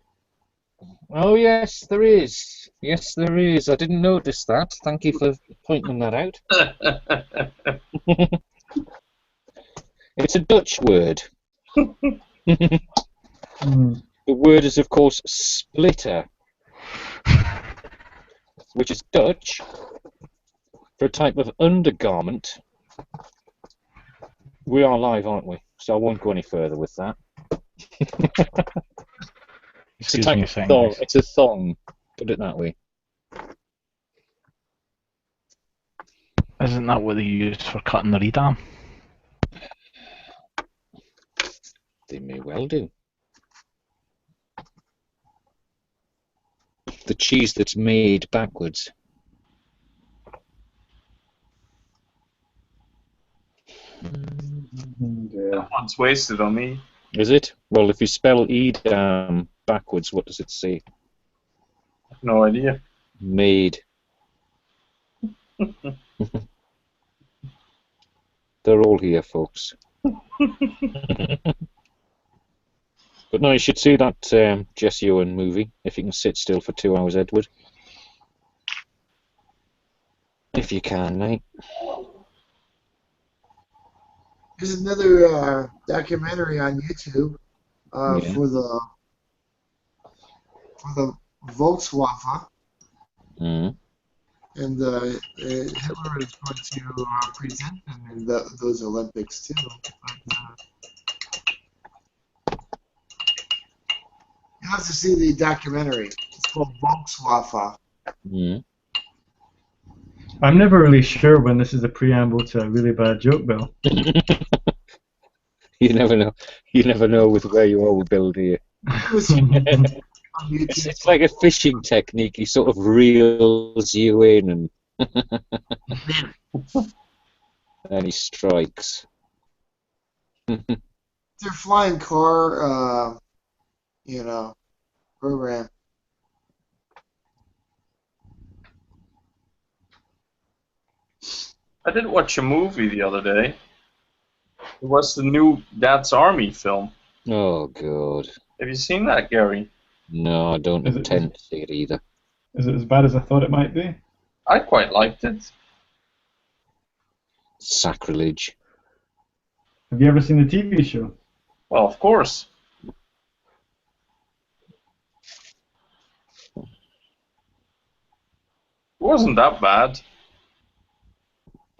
[SPEAKER 6] Oh, yes, there is. Yes, there is. I didn't notice that. Thank you for pointing that out. It's a Dutch word. The word is, of course, splitter, which is Dutch for a type of undergarment. We are live, aren't we? So I won't go any further with that. It's a type of thong. It's a thong. Put it that way.
[SPEAKER 2] Isn't that what they use for cutting the Edam?
[SPEAKER 6] They may well do. The cheese that's made backwards.
[SPEAKER 3] That one's wasted on me.
[SPEAKER 6] Is it? Well, if you spell Edam backwards, what does it say?
[SPEAKER 3] I have no idea.
[SPEAKER 6] Made. They're all here, folks. But no, you should see that Jesse Owen movie, if you can sit still for 2 hours, Edward. If you can, mate.
[SPEAKER 5] There's another documentary on YouTube for the Volkswagen.
[SPEAKER 6] Mm.
[SPEAKER 5] And Hitler is going to present them in those Olympics too. But, you have to see the documentary. It's called Volkswaffen.
[SPEAKER 6] Mm.
[SPEAKER 4] I'm never really sure when this is a preamble to a really bad joke, Bill.
[SPEAKER 6] You never know. You never know with where you are with Bill, do you?
[SPEAKER 5] It was on YouTube.
[SPEAKER 6] It's like a fishing technique. He sort of reels you in and and he strikes.
[SPEAKER 5] Their flying car, program.
[SPEAKER 3] I did watch a movie the other day. It was the new Dad's Army film.
[SPEAKER 6] Oh, God.
[SPEAKER 3] Have you seen that, Gary?
[SPEAKER 6] No, I don't
[SPEAKER 4] Is it-
[SPEAKER 6] intend to see it either.
[SPEAKER 4] Is it as bad as I thought it might be?
[SPEAKER 3] I quite liked it.
[SPEAKER 6] Sacrilege.
[SPEAKER 4] Have you ever seen the TV show?
[SPEAKER 3] Well, of course. It wasn't that bad.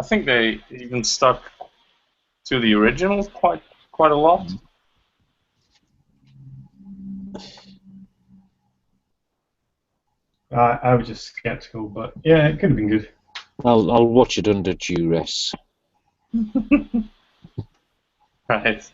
[SPEAKER 3] I think they even stuck to the original quite a lot.
[SPEAKER 4] I was just skeptical, but yeah, it could have been good.
[SPEAKER 6] I'll watch it under duress.
[SPEAKER 3] Right.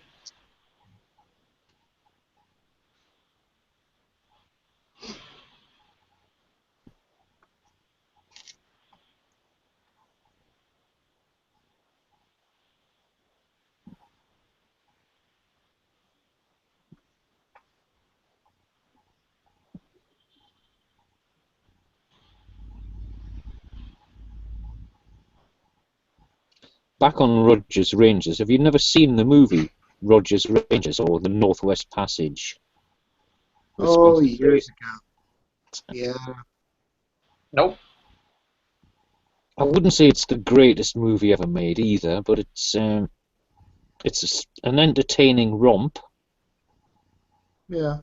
[SPEAKER 6] Back on Rogers Rangers, have you never seen the movie Rogers Rangers or the Northwest Passage? With
[SPEAKER 5] Oh,
[SPEAKER 6] Spencer
[SPEAKER 5] years ago. Yeah.
[SPEAKER 3] Nope.
[SPEAKER 6] I wouldn't say it's the greatest movie ever made either, but it's an entertaining romp.
[SPEAKER 5] Yeah.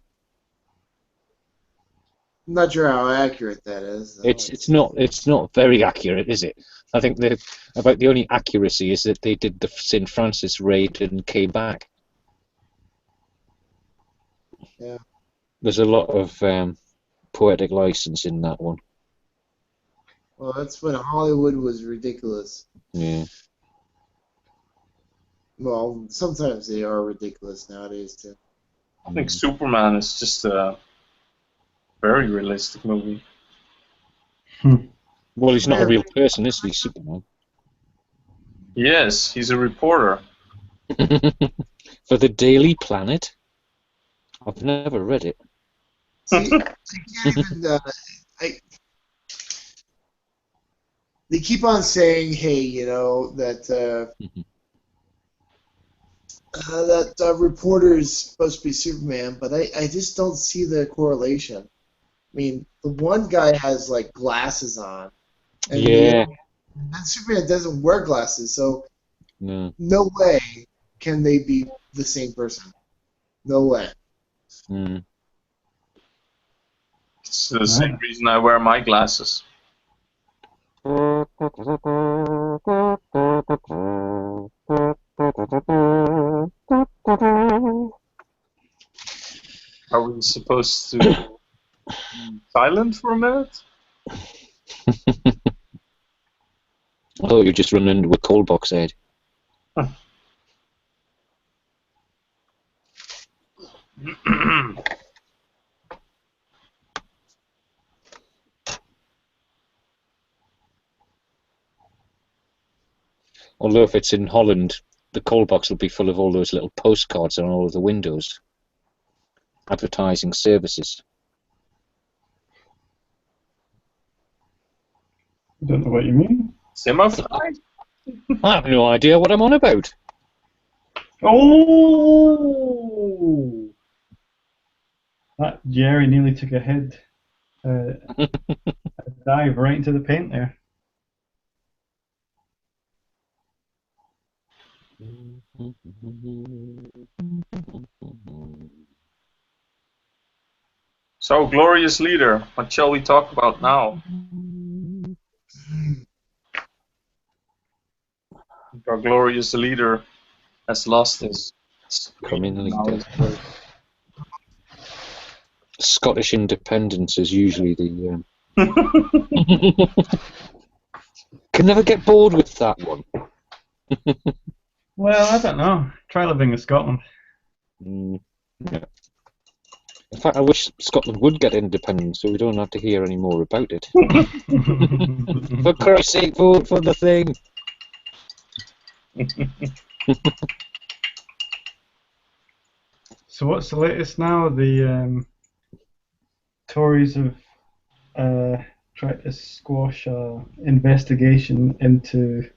[SPEAKER 5] I'm not sure how accurate that is, though.
[SPEAKER 6] It's not very accurate, is it? I think about the only accuracy is that they did the St. Francis raid and came back.
[SPEAKER 5] Yeah.
[SPEAKER 6] There's a lot of poetic license in that one.
[SPEAKER 5] Well, that's when Hollywood was ridiculous.
[SPEAKER 6] Yeah.
[SPEAKER 5] Well, sometimes they are ridiculous nowadays, too.
[SPEAKER 3] I think Superman is just a very realistic movie.
[SPEAKER 6] Well, he's not a real person, is he, Superman?
[SPEAKER 3] Yes, he's a reporter.
[SPEAKER 6] For the Daily Planet? I've never read it.
[SPEAKER 5] See, I can't even. They keep on saying, "Hey, that that reporter is supposed to be Superman," but I just don't see the correlation. I mean, the one guy has like glasses on, and
[SPEAKER 6] Yeah.
[SPEAKER 5] and Superman doesn't wear glasses, so
[SPEAKER 6] No.
[SPEAKER 5] no way can they be the same person. No way.
[SPEAKER 6] Mm.
[SPEAKER 3] It's the same reason I wear my glasses. Are we supposed to be silent for a minute?
[SPEAKER 6] Oh, you just run into a coal box head. Although if it's in Holland, the coal box will be full of all those little postcards on all of the windows. Advertising services.
[SPEAKER 4] I don't know what you mean.
[SPEAKER 3] Simmerfly?
[SPEAKER 6] I have no idea what I'm on about.
[SPEAKER 4] Oh! That Jerry nearly took a head, a dive right into the paint there.
[SPEAKER 3] So, Glorious Leader, what shall we talk about now? Our glorious leader has lost his
[SPEAKER 6] Coming
[SPEAKER 3] now
[SPEAKER 6] leader.
[SPEAKER 3] he's good.
[SPEAKER 6] Scottish independence is usually the. Can never get bored with that one.
[SPEAKER 4] Well, I don't know. Try living in Scotland.
[SPEAKER 6] Yeah. In fact, I wish Scotland would get independence so we don't have to hear any more about it. For Christ's sake, vote for the thing!
[SPEAKER 4] So what's the latest now? The Tories have tried to squash an investigation into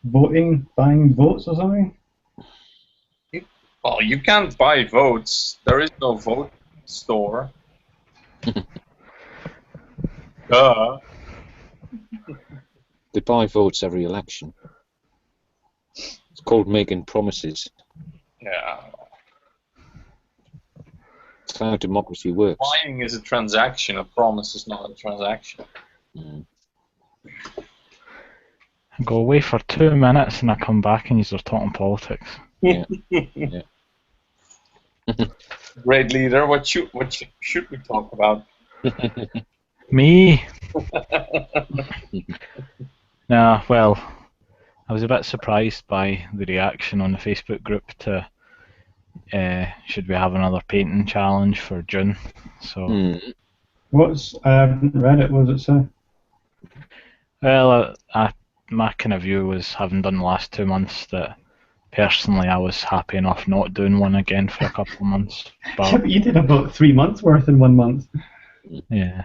[SPEAKER 4] voting, buying votes or something.
[SPEAKER 3] Well, you can't buy votes. There is no vote store. Duh.
[SPEAKER 6] They buy votes every election. It's called making promises.
[SPEAKER 3] Yeah.
[SPEAKER 6] It's how democracy works.
[SPEAKER 3] Buying is a transaction. A promise is not a transaction.
[SPEAKER 2] Go away for 2 minutes and I come back and you're talking politics.
[SPEAKER 6] Yeah.
[SPEAKER 3] Great leader. What should we talk about?
[SPEAKER 2] Me? Nah, well, I was a bit surprised by the reaction on the Facebook group to should we have another painting challenge for June. So,
[SPEAKER 4] I haven't read it. What does it say?
[SPEAKER 2] well, my kind of view was, having done the last 2 months, that personally I was happy enough not doing one again for a couple of months.
[SPEAKER 4] Yeah,
[SPEAKER 2] But
[SPEAKER 4] but you did about 3 months worth in 1 month.
[SPEAKER 2] yeah,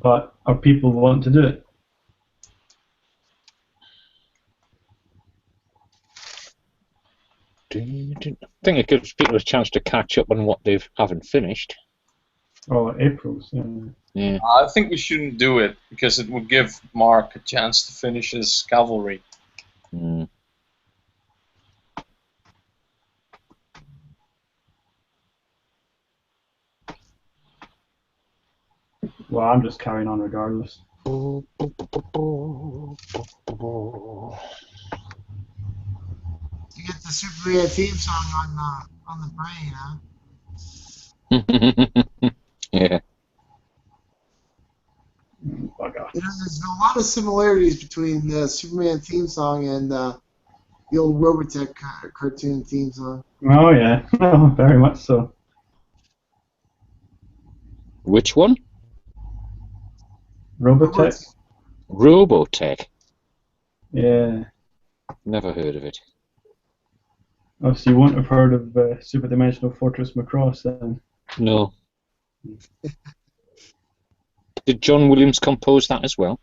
[SPEAKER 4] But are people want to do it?
[SPEAKER 6] I think it gives people a chance to catch up on what they haven't finished.
[SPEAKER 4] Oh, April's.
[SPEAKER 6] Yeah.
[SPEAKER 3] I think we shouldn't do it because it would give Mark a chance to finish his cavalry.
[SPEAKER 4] Well, I'm just carrying on regardless.
[SPEAKER 5] You get the Superman theme song on the brain, huh?
[SPEAKER 6] Yeah.
[SPEAKER 4] Bug off.
[SPEAKER 5] You know, there's a lot of similarities between the Superman theme song and the old Robotech cartoon theme song.
[SPEAKER 4] Oh yeah, oh, very much so.
[SPEAKER 6] Which one?
[SPEAKER 4] Robotech.
[SPEAKER 6] Robotech.
[SPEAKER 4] Yeah.
[SPEAKER 6] Never heard of it.
[SPEAKER 4] Oh, so you won't have heard of Super Dimensional Fortress Macross then?
[SPEAKER 6] No. Did John Williams compose that as well?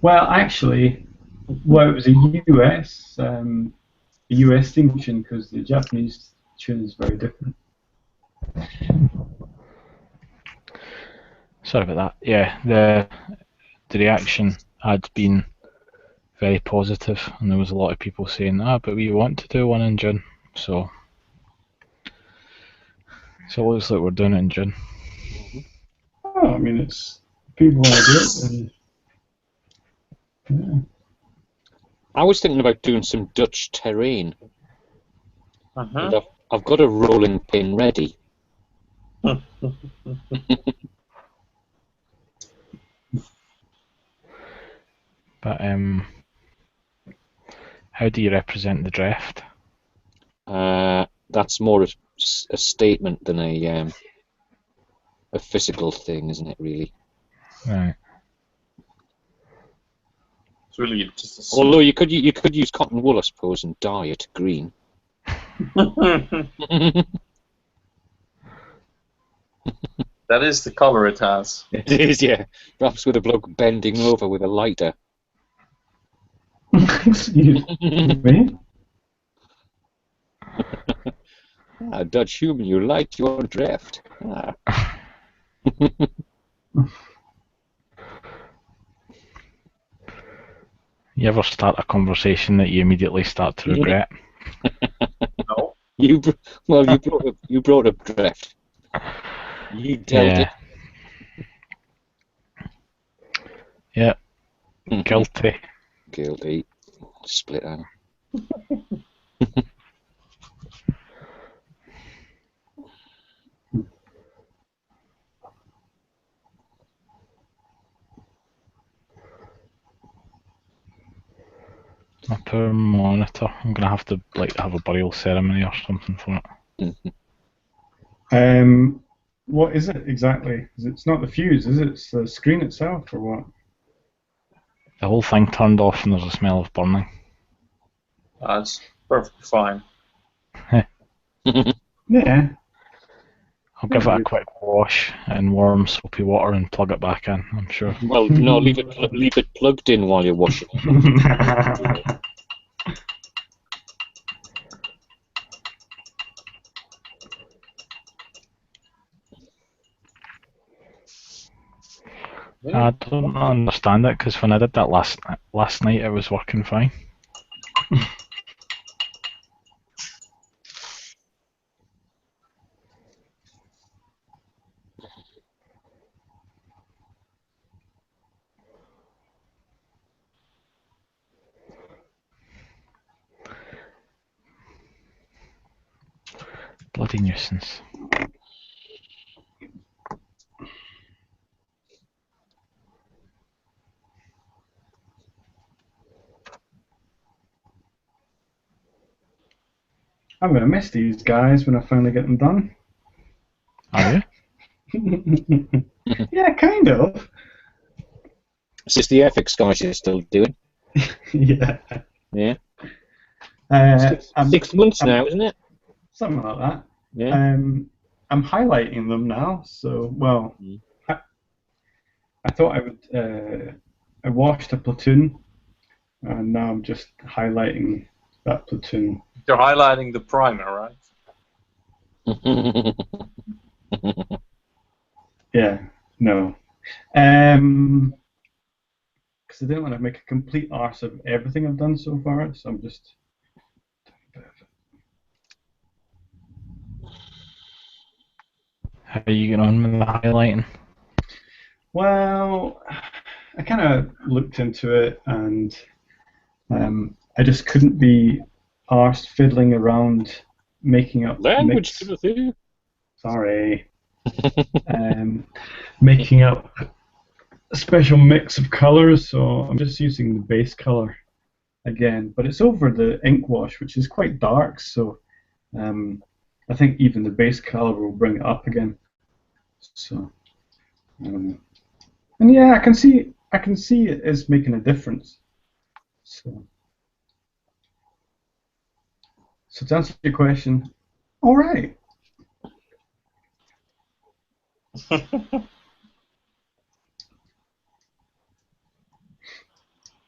[SPEAKER 4] Well, actually, it was a US theme tune because the Japanese tune is very different.
[SPEAKER 2] sorry about that. Yeah, the reaction had been very positive, and there was a lot of people saying, but we want to do one in June, so it looks like we're doing it in June.
[SPEAKER 4] Oh, I mean, it's people want to do it. And, yeah.
[SPEAKER 6] I was thinking about doing some Dutch terrain. And I've got a rolling pin ready.
[SPEAKER 2] But how do you represent the draft?
[SPEAKER 6] That's more a statement than a physical thing, isn't it? Really.
[SPEAKER 2] Right.
[SPEAKER 3] It's really just a
[SPEAKER 6] Although you could use cotton wool, I suppose, and dye it green.
[SPEAKER 3] That is the color it has.
[SPEAKER 6] It is, yeah. Perhaps with a bloke bending over with a lighter.
[SPEAKER 4] Excuse me?
[SPEAKER 6] Dutch human, you light your draft.
[SPEAKER 2] You ever start a conversation that you immediately start to regret?
[SPEAKER 3] No.
[SPEAKER 6] You brought up draft. You dealt it.
[SPEAKER 2] Yeah. Guilty.
[SPEAKER 6] Guilty. Splitter.
[SPEAKER 2] My poor monitor. I'm gonna have to have a burial ceremony or something for it.
[SPEAKER 4] What is it exactly? It's not the fuse, is it? It's the screen itself, or what?
[SPEAKER 2] The whole thing turned off and there's a smell of burning.
[SPEAKER 3] That's perfectly fine.
[SPEAKER 4] Yeah.
[SPEAKER 2] I'll give it a quick wash in warm soapy water and plug it back in, I'm sure.
[SPEAKER 6] Well, no, leave it plugged in while you're washing it.
[SPEAKER 2] I don't understand it, because when I did that last night it was working fine. Bloody nuisance.
[SPEAKER 4] I'm gonna miss these guys when I finally get them done.
[SPEAKER 2] Are you?
[SPEAKER 4] Yeah, kind of.
[SPEAKER 6] Is this the FX guys you're still doing?
[SPEAKER 4] Yeah.
[SPEAKER 6] Yeah.
[SPEAKER 4] 6
[SPEAKER 6] months now, isn't it?
[SPEAKER 4] Something like that.
[SPEAKER 6] Yeah.
[SPEAKER 4] I'm highlighting them now, so, well, I thought I would, I washed a platoon, and now I'm just highlighting that platoon.
[SPEAKER 3] You're highlighting the primer, right?
[SPEAKER 4] Yeah, no. Because I didn't want to make a complete arse of everything I've done so far, so I'm just doing a bit of it.
[SPEAKER 2] How are you getting on with the highlighting?
[SPEAKER 4] Well, I kind of looked into it, and I just couldn't be arsed fiddling around making up
[SPEAKER 6] Language, Timothy.
[SPEAKER 4] Sorry. Making up a special mix of colours, so I'm just using the base colour again, but it's over the ink wash, which is quite dark, so I think even the base colour will bring it up again. So, and yeah, I can see it is making a difference. So to answer your question, all right.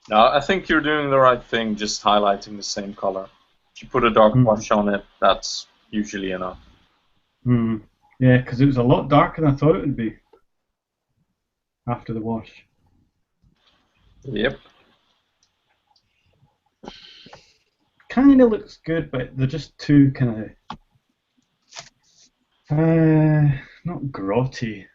[SPEAKER 3] No, I think you're doing the right thing, just highlighting the same color. If you put a dark wash on it, that's usually enough.
[SPEAKER 4] Yeah, because it was a lot darker than I thought it would be after the wash.
[SPEAKER 3] Yep.
[SPEAKER 4] Kind of looks good, but they're just too kind of not grotty.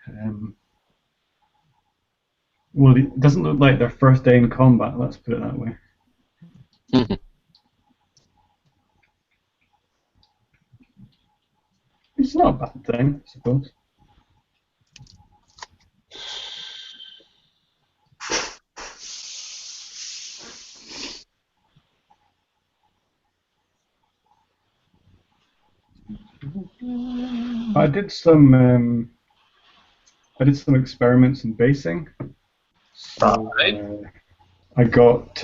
[SPEAKER 4] Well, it doesn't look like their first day in combat. Let's put it that way. It's not a bad thing, I suppose. I did some experiments in basing. So I got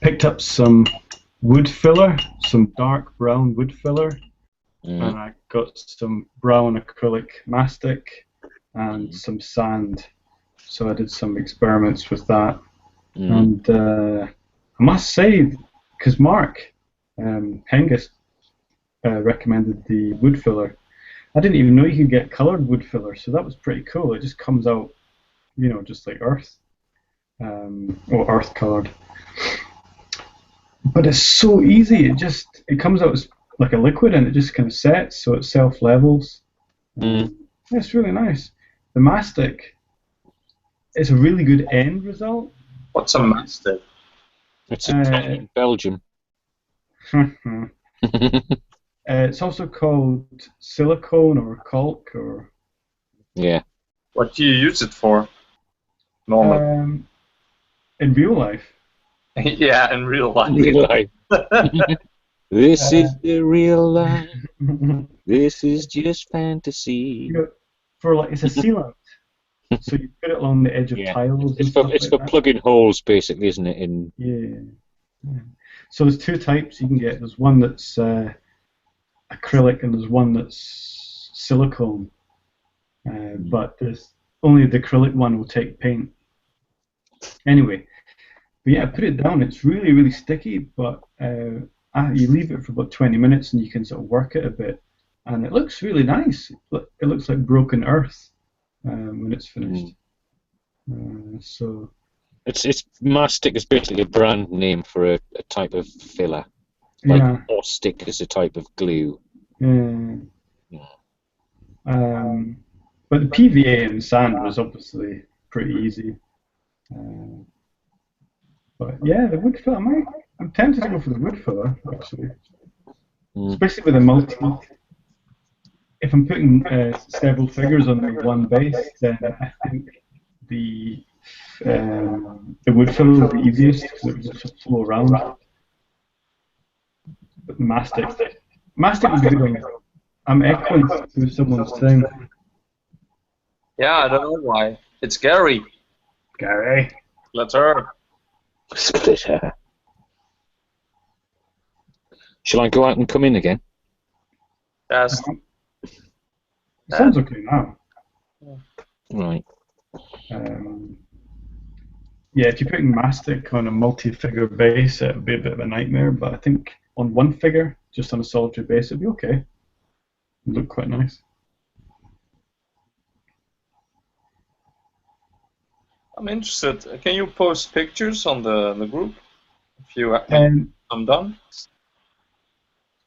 [SPEAKER 4] picked up some wood filler, some dark brown wood filler, and I got some brown acrylic mastic and some sand. So I did some experiments with that, and I must say, because Mark Hengist recommended the wood filler, I didn't even know you could get coloured wood filler, so that was pretty cool. It just comes out, you know, just like earth, or earth coloured. But it's so easy. It comes out as like a liquid, and it just kind of sets, so it self levels. It's really nice. The mastic, it's a really good end result.
[SPEAKER 3] What's a mastiff?
[SPEAKER 6] It's a town in Belgium.
[SPEAKER 4] It's also called silicone or caulk or.
[SPEAKER 6] Yeah.
[SPEAKER 3] What do you use it for? Normally.
[SPEAKER 4] In real life.
[SPEAKER 3] Yeah, in real life.
[SPEAKER 6] Real life. This is the real life. This is just fantasy.
[SPEAKER 4] It's a sealant. So you put it along the edge of tiles.
[SPEAKER 6] It's for plugging holes, basically, isn't it?
[SPEAKER 4] Yeah. So there's two types you can get. There's one that's acrylic and there's one that's silicone. But there's only the acrylic one will take paint. Anyway, but yeah, put it down. It's really, really sticky, but you leave it for about 20 minutes and you can sort of work it a bit. And it looks really nice. It looks like broken earth when it's finished. So
[SPEAKER 6] it's mastic is basically a brand name for a type of filler. Like Bostik is a type of glue.
[SPEAKER 4] Yeah. But the PVA in sand was obviously pretty easy. But yeah, the wood filler, I'm tempted to go for the wood filler, actually. Especially with a multi. If I'm putting several figures on the one base, then I think the wood filler will be easiest because it will just flow around. But mastic would be good on. I'm echoing through someone's thing.
[SPEAKER 3] Yeah, I don't know why. It's Gary.
[SPEAKER 4] Gary.
[SPEAKER 3] Let's her.
[SPEAKER 6] Split hair. Shall I go out and come in again?
[SPEAKER 3] Yes.
[SPEAKER 4] It sounds okay now.
[SPEAKER 6] Right.
[SPEAKER 4] Yeah, if you're putting mastic on a multi-figure base, it would be a bit of a nightmare, but I think on one figure, just on a solitary base, it'd be okay. It'd look quite nice.
[SPEAKER 3] I'm interested. Can you post pictures on the group if you have them done?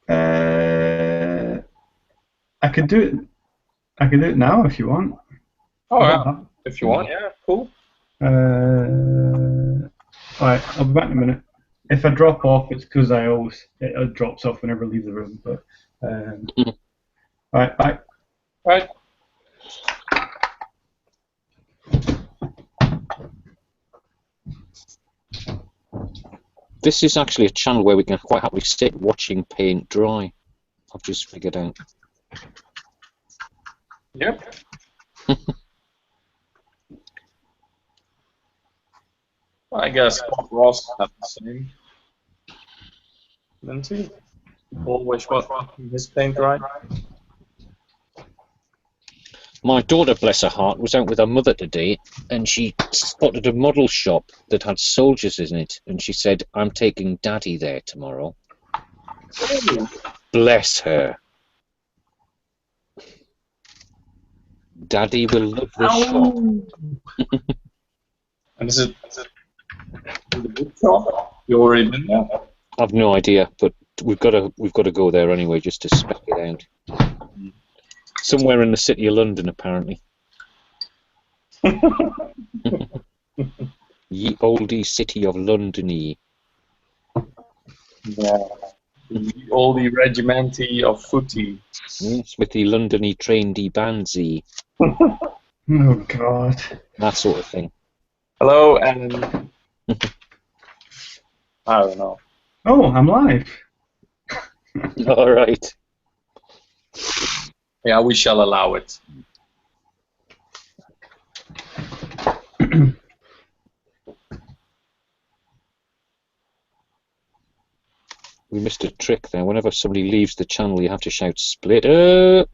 [SPEAKER 4] I could do it. I can do it now if you want.
[SPEAKER 3] Oh yeah, if you want, yeah, cool.
[SPEAKER 4] Alright, I'll be back in a minute. If I drop off, it's because it drops off whenever I leave the room. But alright, bye.
[SPEAKER 3] Right.
[SPEAKER 6] This is actually a channel where we can quite happily sit watching paint dry. I've just figured out.
[SPEAKER 3] Yep. I guess Bob Ross have the same. Lindsay? Always watching his paint dry.
[SPEAKER 6] My daughter, bless her heart, was out with her mother today, and she spotted a model shop that had soldiers in it, and she said, "I'm taking Daddy there tomorrow." Bless her. Daddy will love the shop.
[SPEAKER 3] And is it in the book shop? You already been there?
[SPEAKER 6] I've no idea, but we've got to go there anyway just to spec it out. Somewhere in the city of London, apparently. Ye oldie city of Londony.
[SPEAKER 3] Yeah. The oldie regimenty of footy.
[SPEAKER 6] Yes, with the Londony trainedy bandsy.
[SPEAKER 4] Oh God.
[SPEAKER 6] That sort of thing.
[SPEAKER 3] Hello, Alan. I don't know.
[SPEAKER 4] Oh, I'm live.
[SPEAKER 6] All right.
[SPEAKER 3] Yeah, we shall allow it.
[SPEAKER 6] We missed a trick there. Whenever somebody leaves the channel, you have to shout "split up."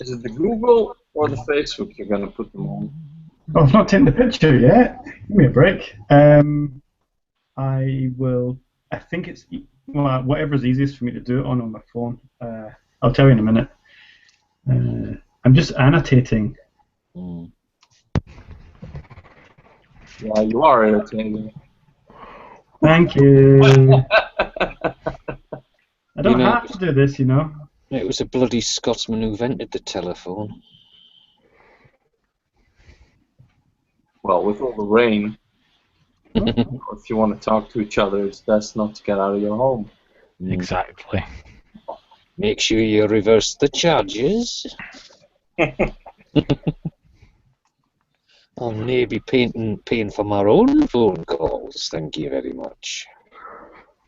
[SPEAKER 3] Is it the Google or the Facebook you're going to put them on?
[SPEAKER 4] Oh, I've not taken the picture yet. Give me a break. I will. I think it's whatever's easiest for me to do it on my phone. I'll tell you in a minute. I'm just annotating.
[SPEAKER 6] Mm.
[SPEAKER 3] Yeah, you are irritating.
[SPEAKER 4] Thank you. I don't
[SPEAKER 6] You know,
[SPEAKER 4] have to do this, you know.
[SPEAKER 6] it was a bloody Scotsman who invented the telephone.
[SPEAKER 3] Well, with all the rain, if you want to talk to each other, it's best not to get out of your home.
[SPEAKER 6] Mm.
[SPEAKER 2] Exactly.
[SPEAKER 6] Make sure you reverse the charges. I'm maybe paying for my own phone calls. Thank you very much.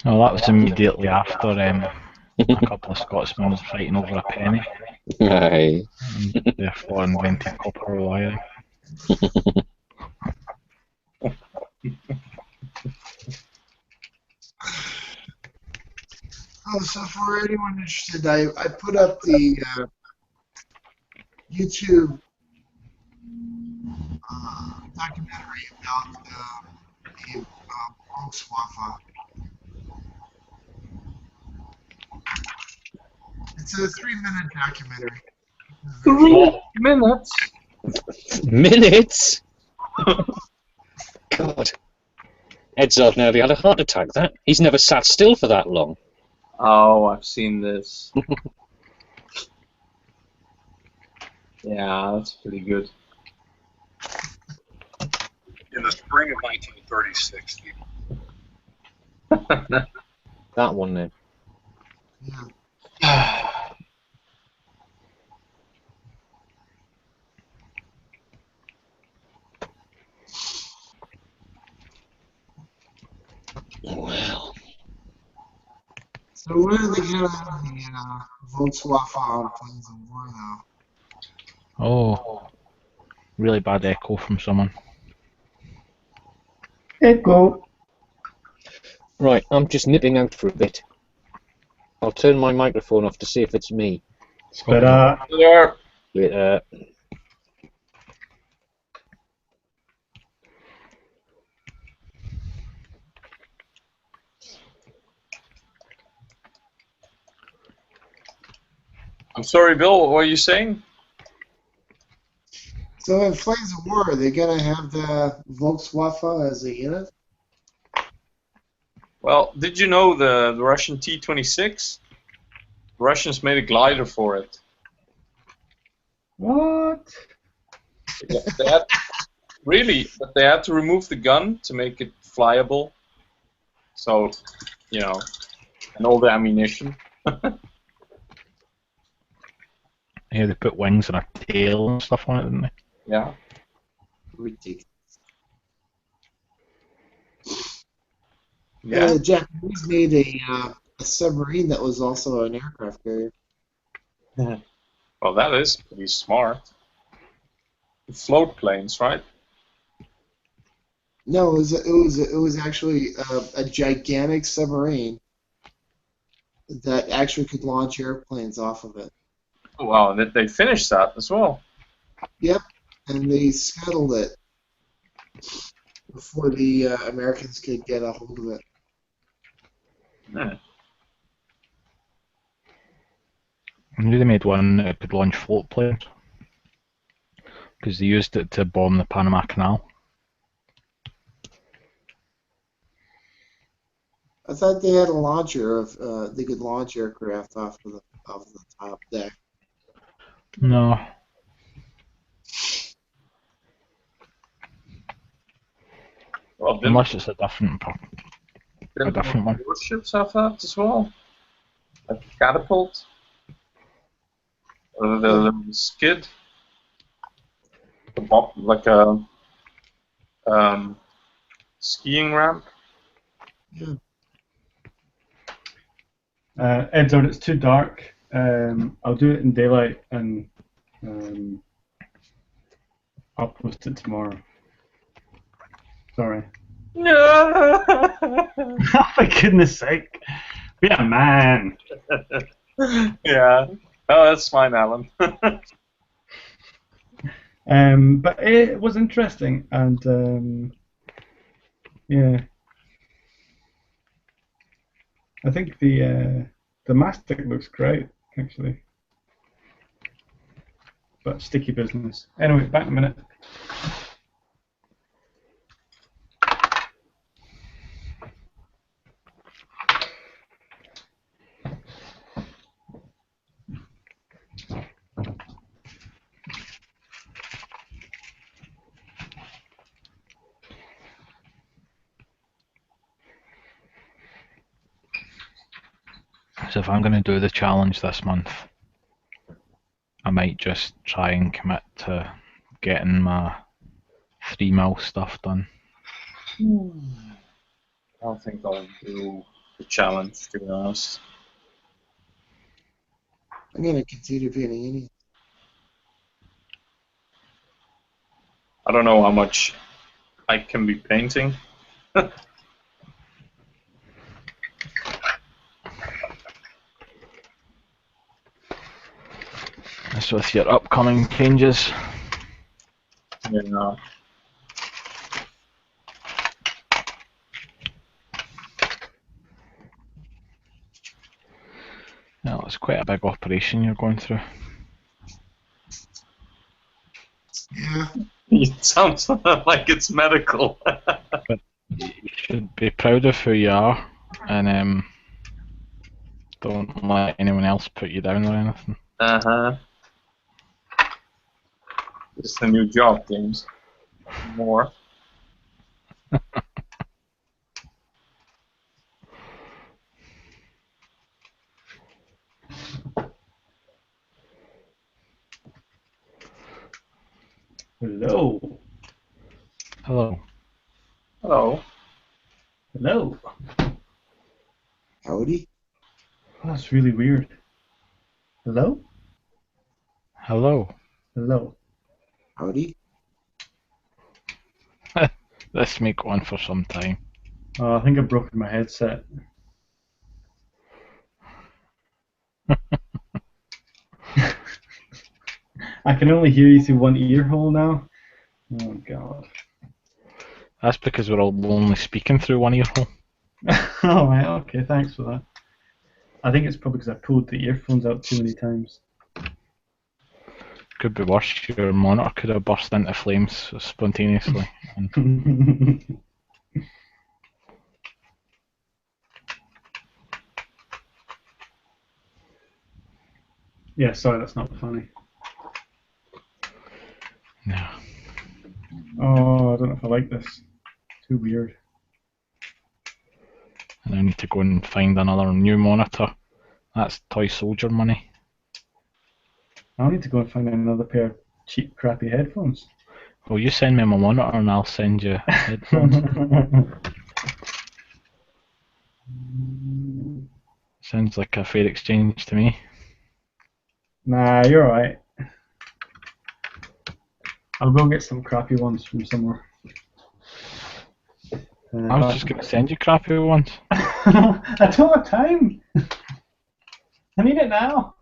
[SPEAKER 2] Well, that was immediately after a couple of Scotsmen fighting over a penny,
[SPEAKER 6] Aye.
[SPEAKER 2] and therefore invented copper wiring.
[SPEAKER 5] Oh, so for anyone interested, I put up the YouTube documentary about the Volkswagen. It's a 3-minute documentary.
[SPEAKER 3] 3 minutes?
[SPEAKER 6] Minutes? God. Edzard nearly had a heart attack, that. He's never sat still for that long.
[SPEAKER 3] Oh, I've seen this. Yeah, that's pretty good.
[SPEAKER 7] In the spring of 1936,
[SPEAKER 6] That one then.
[SPEAKER 5] Yeah.
[SPEAKER 6] Well.
[SPEAKER 5] So what do they get out of the Volkswagen planes of war, though?
[SPEAKER 2] Oh, really bad echo from someone.
[SPEAKER 4] Echo.
[SPEAKER 6] Right, I'm just nipping out for a bit. I'll turn my microphone off to see if it's me.
[SPEAKER 4] Spera.
[SPEAKER 3] There.
[SPEAKER 6] But,
[SPEAKER 3] I'm sorry, Bill, what were you saying?
[SPEAKER 5] So in Flames of War, are they going to have the Volkswaffen as a unit?
[SPEAKER 3] Well, did you know the Russian T-26? The Russians made a glider for it.
[SPEAKER 4] What?
[SPEAKER 3] Yeah, really, but they had to remove the gun to make it flyable. So, you know, and all the ammunition.
[SPEAKER 2] Here they put wings and a tail and stuff on it, didn't they?
[SPEAKER 3] Yeah.
[SPEAKER 5] Ridiculous.
[SPEAKER 3] Yeah.
[SPEAKER 5] The Japanese made a submarine that was also an aircraft carrier.
[SPEAKER 3] Well, that is pretty smart. Float planes, right?
[SPEAKER 5] No, it was actually a gigantic submarine that actually could launch airplanes off of it.
[SPEAKER 3] Oh, wow, they finished that as well.
[SPEAKER 5] Yep, and they scuttled it before the Americans could get a hold of it.
[SPEAKER 3] Yeah.
[SPEAKER 2] I knew they made one that could launch float planes because they used it to bomb the Panama Canal.
[SPEAKER 5] I thought they had a launcher of they could launch aircraft off the top deck.
[SPEAKER 2] No.
[SPEAKER 3] Well,
[SPEAKER 2] Unless it's a different one.
[SPEAKER 3] Warships have that as well. Like a catapult. Or the skid. Like a skiing ramp.
[SPEAKER 5] Yeah.
[SPEAKER 4] Edzard, it's too dark. I'll do it in daylight and I'll post it tomorrow. Sorry.
[SPEAKER 3] No.
[SPEAKER 4] Oh, for goodness sake. Be a man.
[SPEAKER 3] Yeah. Oh, that's fine, Alan.
[SPEAKER 4] But it was interesting, and yeah, I think the Mastic looks great, actually. but sticky business. Anyway, back in a minute.
[SPEAKER 2] So if I'm going to do the challenge this month, I might just try and commit to getting my 3 mil stuff done.
[SPEAKER 3] I don't think I'll do the challenge, to be honest.
[SPEAKER 5] I'm gonna continue painting any.
[SPEAKER 3] I don't know how much I can be painting.
[SPEAKER 2] That's with your upcoming changes.
[SPEAKER 3] Yeah.
[SPEAKER 2] Well, it's quite a big operation you're going through.
[SPEAKER 5] Yeah.
[SPEAKER 3] It sounds like it's medical.
[SPEAKER 2] You should be proud of who you are, and don't let anyone else put you down or anything.
[SPEAKER 3] Uh-huh. It's a new job, James. More.
[SPEAKER 4] Hello.
[SPEAKER 2] Hello.
[SPEAKER 3] Hello.
[SPEAKER 4] Hello.
[SPEAKER 5] Howdy.
[SPEAKER 4] Oh, that's really weird. Hello?
[SPEAKER 2] Hello.
[SPEAKER 4] Hello.
[SPEAKER 5] Howdy.
[SPEAKER 2] This may go on for some time.
[SPEAKER 4] Oh, I think I've broken my headset. I can only hear you through one ear hole now. Oh, God.
[SPEAKER 2] That's because we're all only speaking through one ear hole.
[SPEAKER 4] All right, okay, thanks for that. I think it's probably because I pulled the earphones out too many times.
[SPEAKER 2] Could be worse. Your monitor could have burst into flames spontaneously.
[SPEAKER 4] Yeah, sorry, that's not funny.
[SPEAKER 2] No.
[SPEAKER 4] Oh, I don't know if I like this. Too weird.
[SPEAKER 2] And I need to go and find another new monitor. That's Toy Soldier money.
[SPEAKER 4] I'll need to go and find another pair of cheap, crappy headphones.
[SPEAKER 2] Well, you send me my monitor and I'll send you headphones. Sounds like a fair exchange to me.
[SPEAKER 4] Nah, you're alright. I'll go get some crappy ones from somewhere.
[SPEAKER 2] I was just going to send you crappy ones.
[SPEAKER 4] I don't have time. I need it now.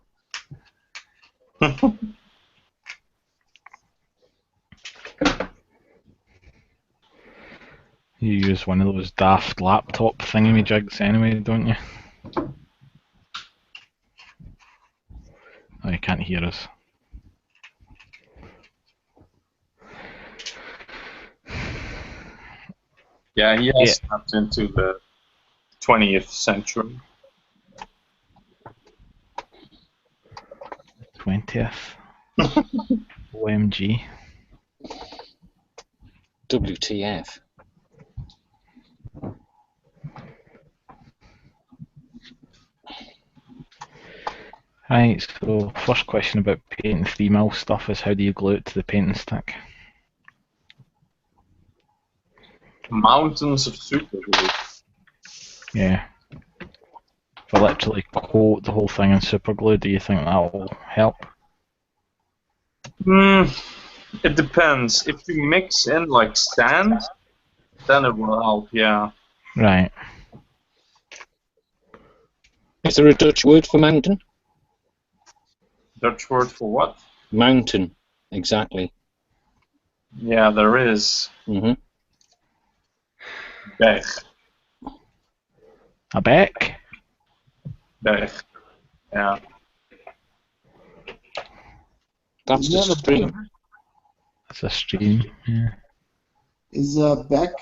[SPEAKER 2] You use one of those daft laptop thingamajigs anyway, don't you? Oh, you can't hear us.
[SPEAKER 3] Yeah, he has stepped into the 20th century.
[SPEAKER 2] 20th. OMG.
[SPEAKER 6] WTF.
[SPEAKER 2] Right, so first question about painting 3 mil stuff is how do you glue it to the painting stick?
[SPEAKER 3] Mountains of super glue.
[SPEAKER 2] Yeah. If I literally coat the whole thing in super glue, do you think that will help?
[SPEAKER 3] It depends. If you mix in like sand, then it will help, yeah.
[SPEAKER 2] Right.
[SPEAKER 6] Is there a Dutch word for mountain?
[SPEAKER 3] Dutch word for what?
[SPEAKER 6] Mountain, exactly.
[SPEAKER 3] Yeah, there is.
[SPEAKER 6] Mm-hmm.
[SPEAKER 3] Berg.
[SPEAKER 2] A beck?
[SPEAKER 3] Berg. Yeah.
[SPEAKER 6] That's the stream.
[SPEAKER 2] It's a stream. Yeah.
[SPEAKER 5] Is Beck?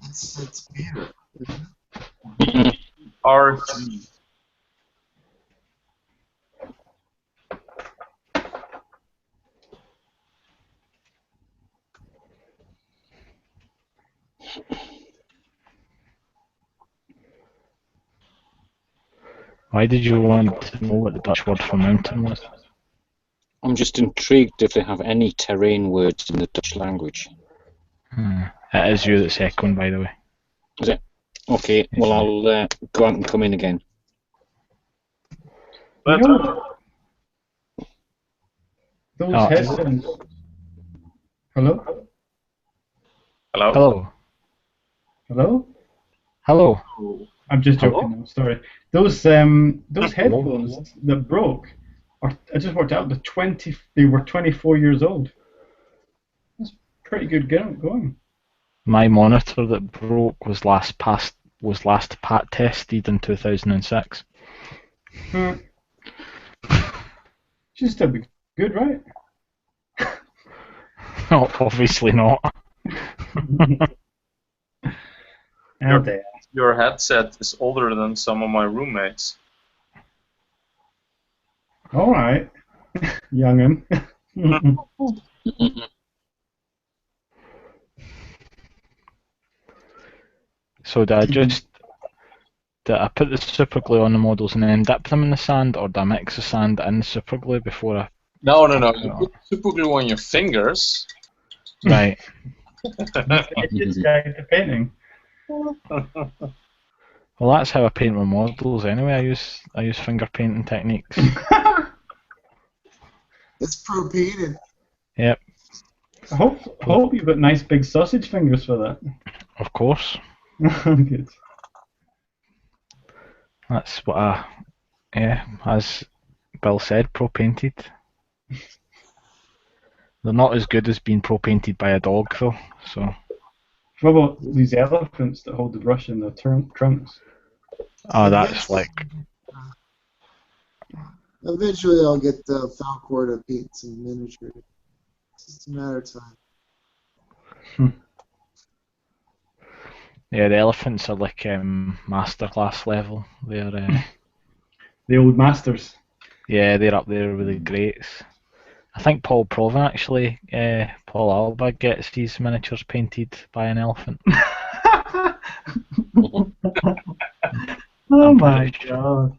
[SPEAKER 5] It's Peter.
[SPEAKER 3] RG.
[SPEAKER 2] Why did you want to know what the Dutch word for mountain was?
[SPEAKER 6] I'm just intrigued if they have any terrain words in the Dutch language.
[SPEAKER 2] It is you that's echoing, by the way.
[SPEAKER 6] Is it? Okay, well, I'll go out and come in again.
[SPEAKER 3] But,
[SPEAKER 4] Those
[SPEAKER 2] Oh,
[SPEAKER 4] headphones. Hello?
[SPEAKER 3] hello?
[SPEAKER 2] Hello.
[SPEAKER 4] Hello?
[SPEAKER 2] Hello.
[SPEAKER 4] I'm just
[SPEAKER 2] Hello?
[SPEAKER 4] joking. I'm sorry. Those headphones that broke, I just worked out they were 24 years old. That's pretty good going.
[SPEAKER 2] My monitor that broke was last tested in 2006.
[SPEAKER 4] Should still be good, right?
[SPEAKER 2] No, obviously not.
[SPEAKER 4] Oh dear.
[SPEAKER 3] Your headset is older than some of my roommates.
[SPEAKER 4] All right, young'un.
[SPEAKER 2] So did I put the super glue on the models and then dip them in the sand, or did I mix the sand in the super glue before I...
[SPEAKER 3] No. You put super glue on your fingers.
[SPEAKER 2] Right.
[SPEAKER 4] It's guide to painting.
[SPEAKER 2] Well, that's how I paint my models anyway. I use finger painting techniques.
[SPEAKER 5] It's pro-painted.
[SPEAKER 2] Yep,
[SPEAKER 4] I hope you've got nice big sausage fingers for that.
[SPEAKER 2] of course.
[SPEAKER 4] Good.
[SPEAKER 2] That's what as Bill said, pro-painted. They're not as good as being pro-painted by a dog, though. So.
[SPEAKER 4] What about these elephants that hold the brush in their trunks?
[SPEAKER 2] Oh, that's like...
[SPEAKER 5] Eventually, I'll get Falcor to paint some miniature. It's just a matter of time.
[SPEAKER 2] Yeah, the elephants are like masterclass level. They're
[SPEAKER 4] The old masters.
[SPEAKER 2] yeah, they're up there with the greats. I think Paul Proven actually, Paul Alba gets these miniatures painted by an elephant.
[SPEAKER 4] Oh my god.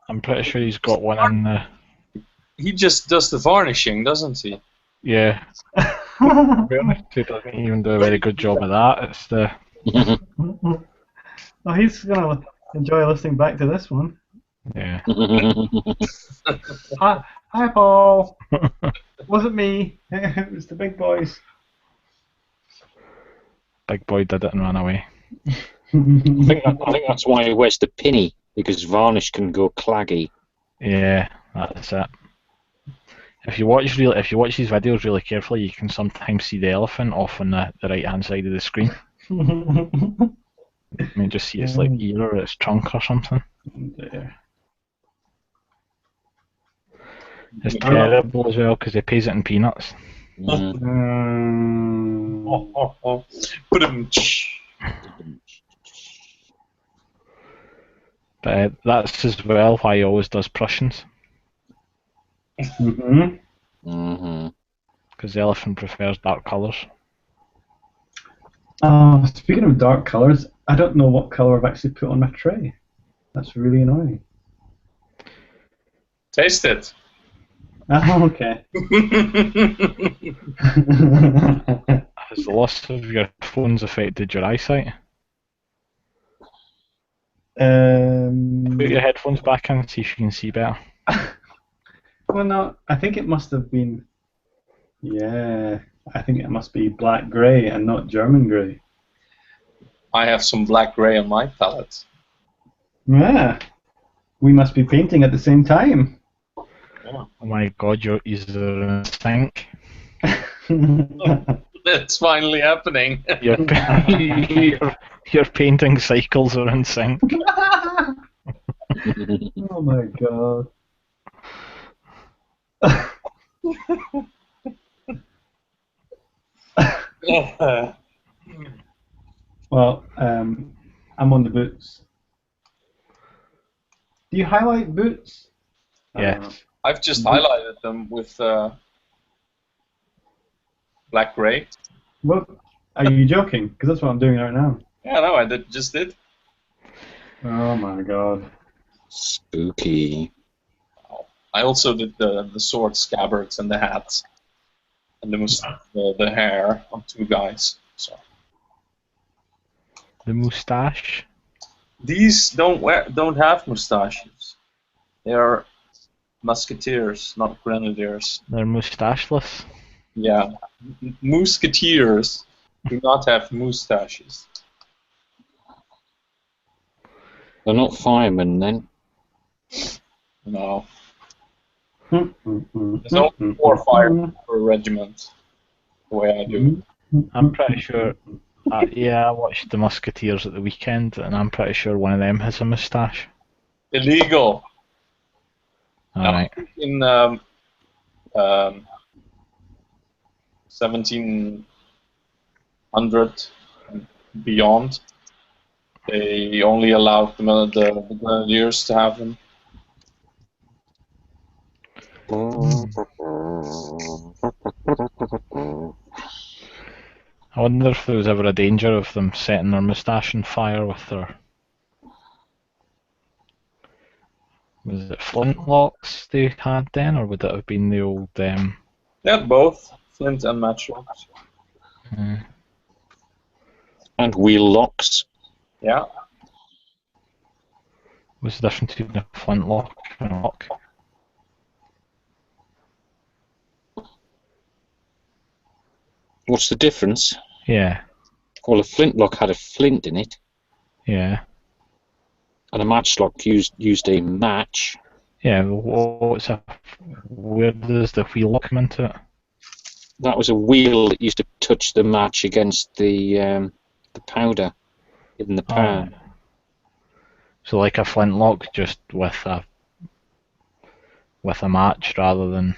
[SPEAKER 2] I'm pretty sure he's got one in the...
[SPEAKER 3] He just does the varnishing, doesn't he?
[SPEAKER 2] Yeah. To be honest, he doesn't even do a very good job of that. It's the...
[SPEAKER 4] Oh, he's gonna enjoy listening back to this one.
[SPEAKER 2] Yeah.
[SPEAKER 4] Hi, Paul. Wasn't me. It was the big boys.
[SPEAKER 2] Big boy did it and ran away.
[SPEAKER 6] I think that's why he wears the pinny, because varnish can go claggy.
[SPEAKER 2] Yeah, that's it. If you watch these videos really carefully, you can sometimes see the elephant off on the right hand side of the screen. You may just see its like ear or its trunk or something.
[SPEAKER 4] There.
[SPEAKER 2] It's terrible as well because he pays it in peanuts.
[SPEAKER 3] Put him.
[SPEAKER 2] But that's as well why he always does Prussians. Because the elephant prefers dark colours.
[SPEAKER 4] Speaking of dark colours, I don't know what colour I've actually put on my tray. That's really annoying.
[SPEAKER 3] Taste it.
[SPEAKER 4] Oh, okay.
[SPEAKER 2] Has the loss of your phones affected your eyesight? Put your headphones back in and see if you can see better.
[SPEAKER 4] Well, no, I think it must have been... Yeah, I think it must be black grey and not German grey.
[SPEAKER 3] I have some black grey on my palette.
[SPEAKER 4] Yeah, we must be painting at the same time.
[SPEAKER 3] Yeah.
[SPEAKER 2] Oh my god, you're either in sync.
[SPEAKER 3] It's finally happening.
[SPEAKER 2] Your painting cycles are in sync.
[SPEAKER 4] Oh my god.
[SPEAKER 3] Yeah.
[SPEAKER 4] Well, I'm on the boots. Do you highlight boots?
[SPEAKER 2] Yes.
[SPEAKER 3] I've just
[SPEAKER 4] Boot-
[SPEAKER 3] highlighted them with black gray.
[SPEAKER 4] What? Are you joking? Because that's what I'm doing right now.
[SPEAKER 3] Yeah, no, I just did.
[SPEAKER 4] Oh my god.
[SPEAKER 6] Spooky.
[SPEAKER 3] I also did the sword scabbards and the hats and the hair on two guys. So
[SPEAKER 2] The moustache.
[SPEAKER 3] these don't have mustaches. They are musketeers, not grenadiers.
[SPEAKER 2] They're moustacheless.
[SPEAKER 3] Yeah, musketeers do not have mustaches.
[SPEAKER 6] They're not firemen then.
[SPEAKER 3] No,
[SPEAKER 4] There's
[SPEAKER 3] there's only 4 firemen per regiment. The way I do it.
[SPEAKER 2] I'm pretty sure. Yeah, I watched the Musketeers at the weekend, and I'm pretty sure one of them has a moustache.
[SPEAKER 3] Illegal.
[SPEAKER 2] Alright.
[SPEAKER 3] In 1700 and beyond, they only allowed the grenadiers to have them.
[SPEAKER 2] I wonder if there was ever a danger of them setting their moustache on fire with their. Was it flintlocks they had then, or would it have been the old.
[SPEAKER 3] They had both flint and matchlocks.
[SPEAKER 6] And wheel locks.
[SPEAKER 3] Yeah.
[SPEAKER 2] What's the difference between a flintlock and a lock?
[SPEAKER 6] What's the difference?
[SPEAKER 2] Yeah,
[SPEAKER 6] Well, a flintlock had a flint in it,
[SPEAKER 2] yeah.
[SPEAKER 6] and a matchlock used a match.
[SPEAKER 2] Yeah, where does the wheel lock come into it?
[SPEAKER 6] That was a wheel that used to touch the match against the powder in the pan.
[SPEAKER 2] So like a flintlock, just with a match rather than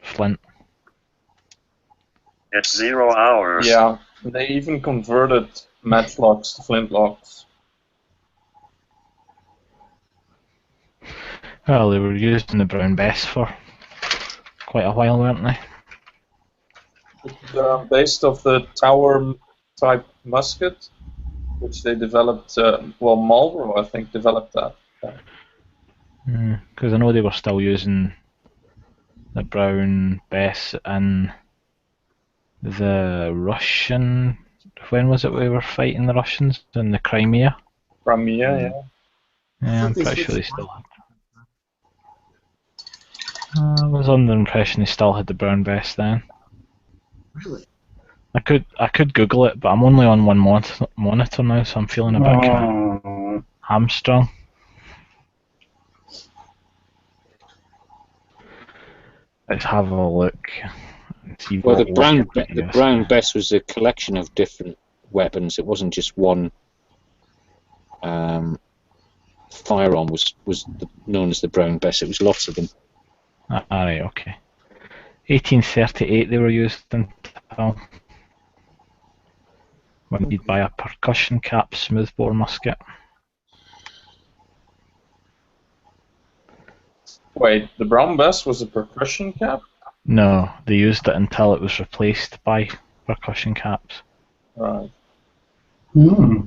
[SPEAKER 2] flint.
[SPEAKER 7] It's 0 hours.
[SPEAKER 3] Yeah. They even converted matchlocks to flintlocks.
[SPEAKER 2] Well, they were using the Brown Bess for quite a while, weren't they?
[SPEAKER 3] They're based off the tower type musket, which they developed. Well, Marlborough, I think, developed that.
[SPEAKER 2] Because I know they were still using the Brown Bess in the Russian. When was it we were fighting the Russians in the Crimea?
[SPEAKER 3] Crimea, yeah.
[SPEAKER 2] Yeah, I'm
[SPEAKER 5] They
[SPEAKER 2] pretty sure they
[SPEAKER 5] switched
[SPEAKER 2] still had. I was under the impression they still had the Brown Bess then.
[SPEAKER 5] Really?
[SPEAKER 2] I could Google it, but I'm only on one monitor now, so I'm feeling a bit kind of hamstrung. Let's have a look. And see
[SPEAKER 6] Well,
[SPEAKER 2] what
[SPEAKER 6] the Brown Bess was a collection of different weapons. It wasn't just one firearm was known as the Brown Bess. It was lots of them.
[SPEAKER 2] Alright, okay. 1838 they were used until when you'd buy a percussion cap smoothbore musket.
[SPEAKER 3] Wait, the Brown Bess was a percussion cap?
[SPEAKER 2] No, they used it until it was replaced by percussion caps.
[SPEAKER 3] Right.
[SPEAKER 4] Hmm.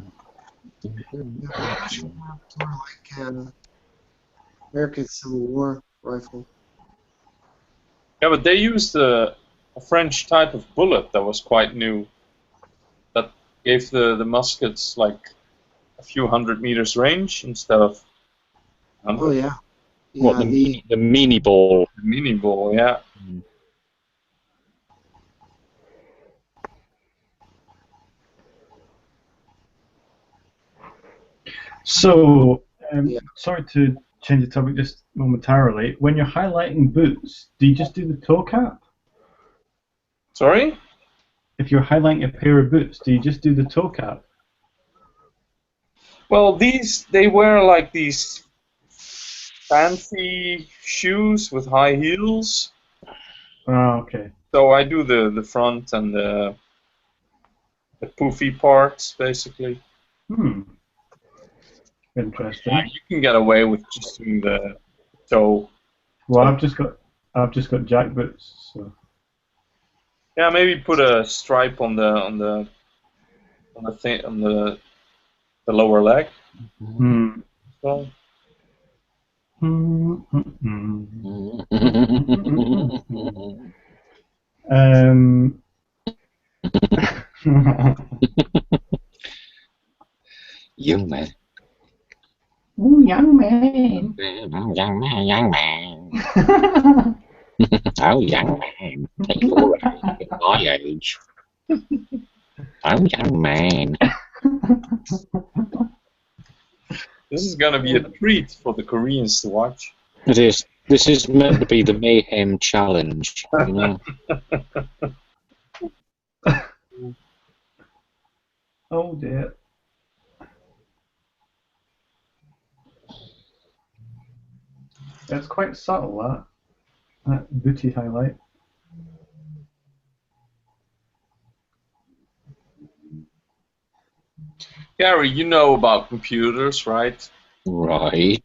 [SPEAKER 5] Sort of like American Civil War rifle.
[SPEAKER 3] Yeah, but they used a French type of bullet that was quite new. That gave the muskets like a few hundred meters range instead of 100.
[SPEAKER 5] Oh yeah.
[SPEAKER 6] What, the mini ball?
[SPEAKER 3] The mini ball, yeah.
[SPEAKER 4] So,
[SPEAKER 5] Yeah.
[SPEAKER 4] sorry to change the topic just momentarily. When you're highlighting boots, do you just do the toe cap?
[SPEAKER 3] Sorry?
[SPEAKER 4] If you're highlighting a pair of boots, do you just do the toe cap?
[SPEAKER 3] Well, they wear like these fancy shoes with high heels.
[SPEAKER 4] Oh, okay.
[SPEAKER 3] So I do the front and the the poofy parts, basically.
[SPEAKER 4] Interesting.
[SPEAKER 3] Yeah, you can get away with just doing the toe.
[SPEAKER 4] Well, I've just got jack boots. So.
[SPEAKER 3] Yeah, maybe put a stripe on the thing on the lower leg. So.
[SPEAKER 6] Young man.
[SPEAKER 4] Ooh, young man.
[SPEAKER 6] Young man. Oh, young man. At your age, at my age. Oh, young man.
[SPEAKER 3] This is gonna be a treat for the Koreans to watch.
[SPEAKER 6] It is. This is meant to be the Mayhem Challenge, you know.
[SPEAKER 4] Oh dear. It's quite subtle, that booty highlight.
[SPEAKER 3] Gary, you know about computers, right?
[SPEAKER 6] Right.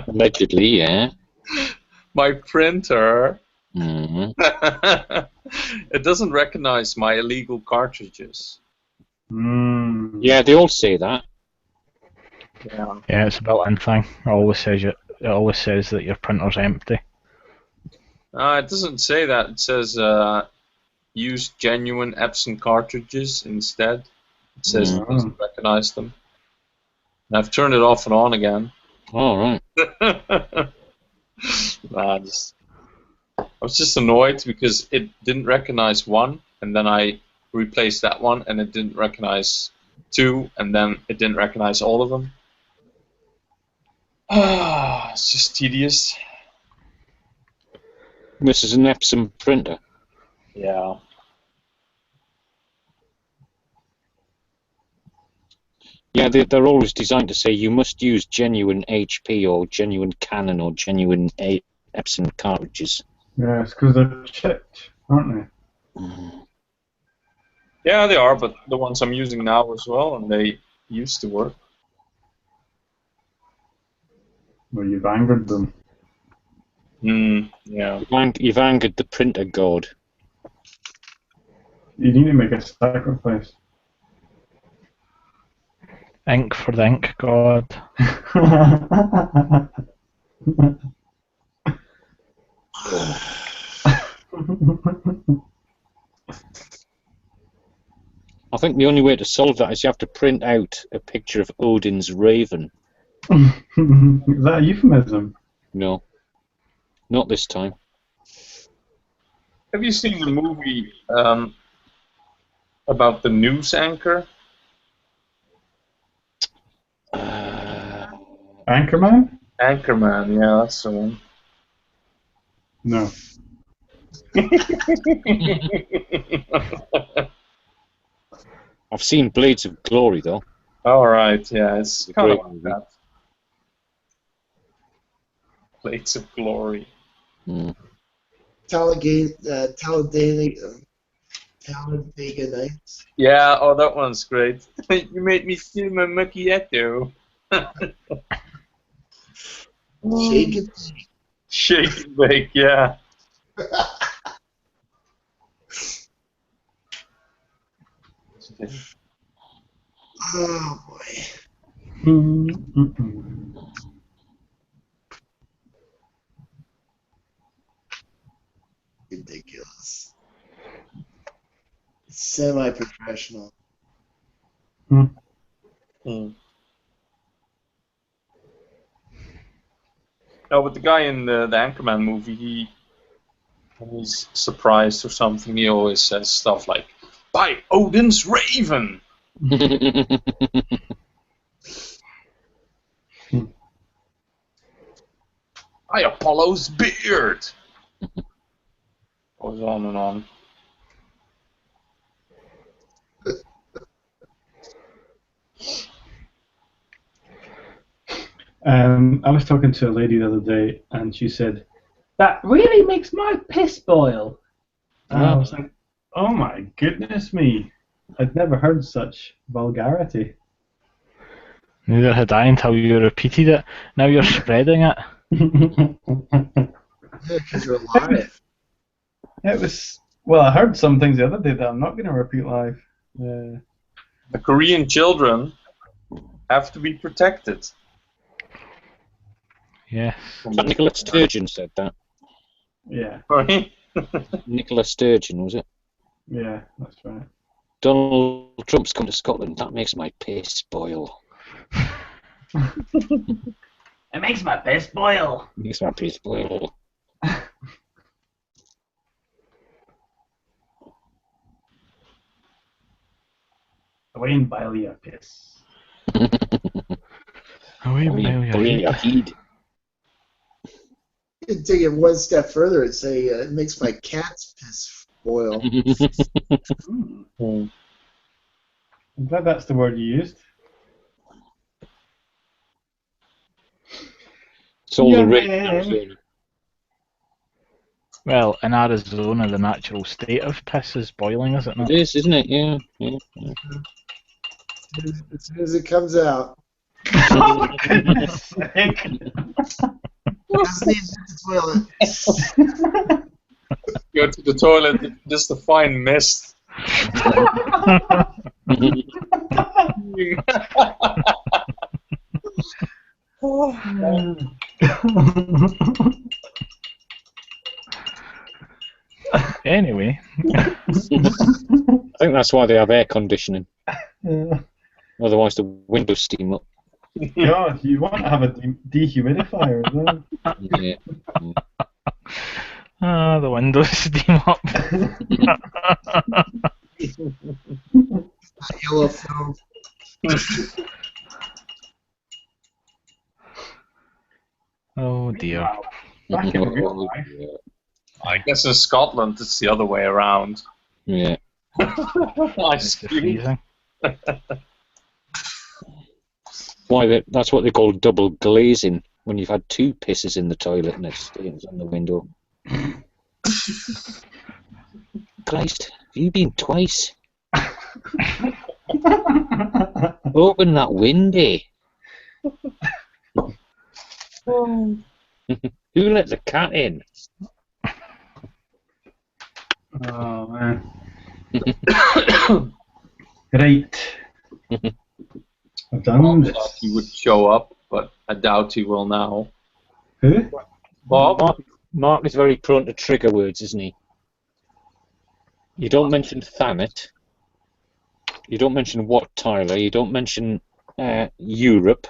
[SPEAKER 6] Allegedly, yeah.
[SPEAKER 3] My printer,
[SPEAKER 6] Mm.
[SPEAKER 3] it doesn't recognize my illegal cartridges.
[SPEAKER 6] Yeah, they all say that.
[SPEAKER 3] Yeah.
[SPEAKER 2] Yeah, it's a built-in thing. It always says that your printer's empty.
[SPEAKER 3] It doesn't say that. It says use genuine Epson cartridges instead. It says it doesn't recognize them. And I've turned it off and on again.
[SPEAKER 6] All right.
[SPEAKER 3] I was just annoyed because it didn't recognize one, and then I replaced that one, and it didn't recognize two, and then it didn't recognize all of them. It's just tedious.
[SPEAKER 6] This is an Epson printer.
[SPEAKER 3] Yeah.
[SPEAKER 6] Yeah, they're always designed to say you must use genuine HP or genuine Canon or genuine Epson cartridges.
[SPEAKER 4] Yeah, it's because they're chipped, aren't they?
[SPEAKER 3] Yeah, they are, but the ones I'm using now as well, and they used to work.
[SPEAKER 4] Well, you've angered them.
[SPEAKER 3] Yeah.
[SPEAKER 6] You've angered the printer god.
[SPEAKER 4] You need to make a sacrifice.
[SPEAKER 2] Ink for the ink god.
[SPEAKER 6] I think the only way to solve that is you have to print out a picture of Odin's raven.
[SPEAKER 4] Is that a euphemism?
[SPEAKER 6] No. Not this time.
[SPEAKER 3] Have you seen the movie about the news anchor?
[SPEAKER 4] Anchorman?
[SPEAKER 3] Anchorman, yeah, that's the one.
[SPEAKER 4] No.
[SPEAKER 6] I've seen Blades of Glory, though.
[SPEAKER 3] All right, yeah, it's kind of
[SPEAKER 6] great
[SPEAKER 3] like
[SPEAKER 6] movie.
[SPEAKER 3] that. Blades of Glory.
[SPEAKER 5] Talladega Nights.
[SPEAKER 3] Yeah, oh, that one's great. You made me steal my macchiato.
[SPEAKER 5] Shake it.
[SPEAKER 3] Shake and bake, yeah.
[SPEAKER 5] Oh boy. Ridiculous. Semi-professional.
[SPEAKER 3] No, but the guy in the Anchorman movie, when he's surprised or something, he always says stuff like, "By Odin's raven!" "By Apollo's beard!" Goes on and on.
[SPEAKER 4] I was talking to a lady the other day, and she said,
[SPEAKER 8] That really makes my piss boil.
[SPEAKER 4] and I was like, Oh my goodness me. I'd never heard such vulgarity.
[SPEAKER 2] Neither had I until you repeated it. Now you're spreading it.
[SPEAKER 5] Yeah, because you're live.
[SPEAKER 4] It was. Well, I heard some things the other day that I'm not going to repeat live.
[SPEAKER 3] The Korean children have to be protected.
[SPEAKER 2] Yes.
[SPEAKER 6] Nicola Sturgeon said that.
[SPEAKER 4] Yeah,
[SPEAKER 3] Right?
[SPEAKER 6] Nicola Sturgeon, was it?
[SPEAKER 4] yeah, that's right.
[SPEAKER 6] Donald Trump's come to Scotland. That makes my piss boil.
[SPEAKER 4] It makes my piss boil.
[SPEAKER 6] Makes my piss boil.
[SPEAKER 4] Away and boil your piss.
[SPEAKER 2] Away,
[SPEAKER 6] Boil
[SPEAKER 2] boil your
[SPEAKER 6] your
[SPEAKER 2] head.
[SPEAKER 6] head.
[SPEAKER 5] You could take it one step further and say it makes my cat's piss boil.
[SPEAKER 4] I'm glad that's the word you used.
[SPEAKER 6] It's all
[SPEAKER 4] Yeah,
[SPEAKER 6] the rain in
[SPEAKER 4] man.
[SPEAKER 6] Arizona.
[SPEAKER 2] Well, in Arizona, the natural state of piss is boiling, is it not?
[SPEAKER 6] It is, isn't it? Yeah. Yeah.
[SPEAKER 5] As soon as it comes out.
[SPEAKER 4] Oh, goodness sake.
[SPEAKER 5] Doesn't even hit the toilet.
[SPEAKER 3] Go to the toilet, just a fine mist.
[SPEAKER 2] Anyway,
[SPEAKER 6] I think that's why they have air conditioning. Otherwise, the windows steam up.
[SPEAKER 4] God, you want to have a dehumidifier as well.
[SPEAKER 6] Yeah.
[SPEAKER 2] the windows steam up.
[SPEAKER 5] Yellow film.
[SPEAKER 2] Oh dear.
[SPEAKER 4] Wow. Back in real
[SPEAKER 6] Oh,
[SPEAKER 4] life.
[SPEAKER 6] yeah.
[SPEAKER 3] I guess in Scotland it's the other way around.
[SPEAKER 6] Yeah.
[SPEAKER 3] Ice
[SPEAKER 2] It's
[SPEAKER 3] cube.
[SPEAKER 2] freezing.
[SPEAKER 6] That's what they call double glazing, when you've had two pisses in the toilet and it stains on the window. Christ, have you been twice? Open that window. Who let the cat in?
[SPEAKER 4] Oh, man. Right. I've done
[SPEAKER 3] I
[SPEAKER 4] this.
[SPEAKER 3] thought he would show up, but I doubt he will now.
[SPEAKER 4] Who?
[SPEAKER 3] Bob?
[SPEAKER 6] Mark is very prone to trigger words, isn't he? You don't mention Thanet. You don't mention Wat Tyler. You don't mention Europe.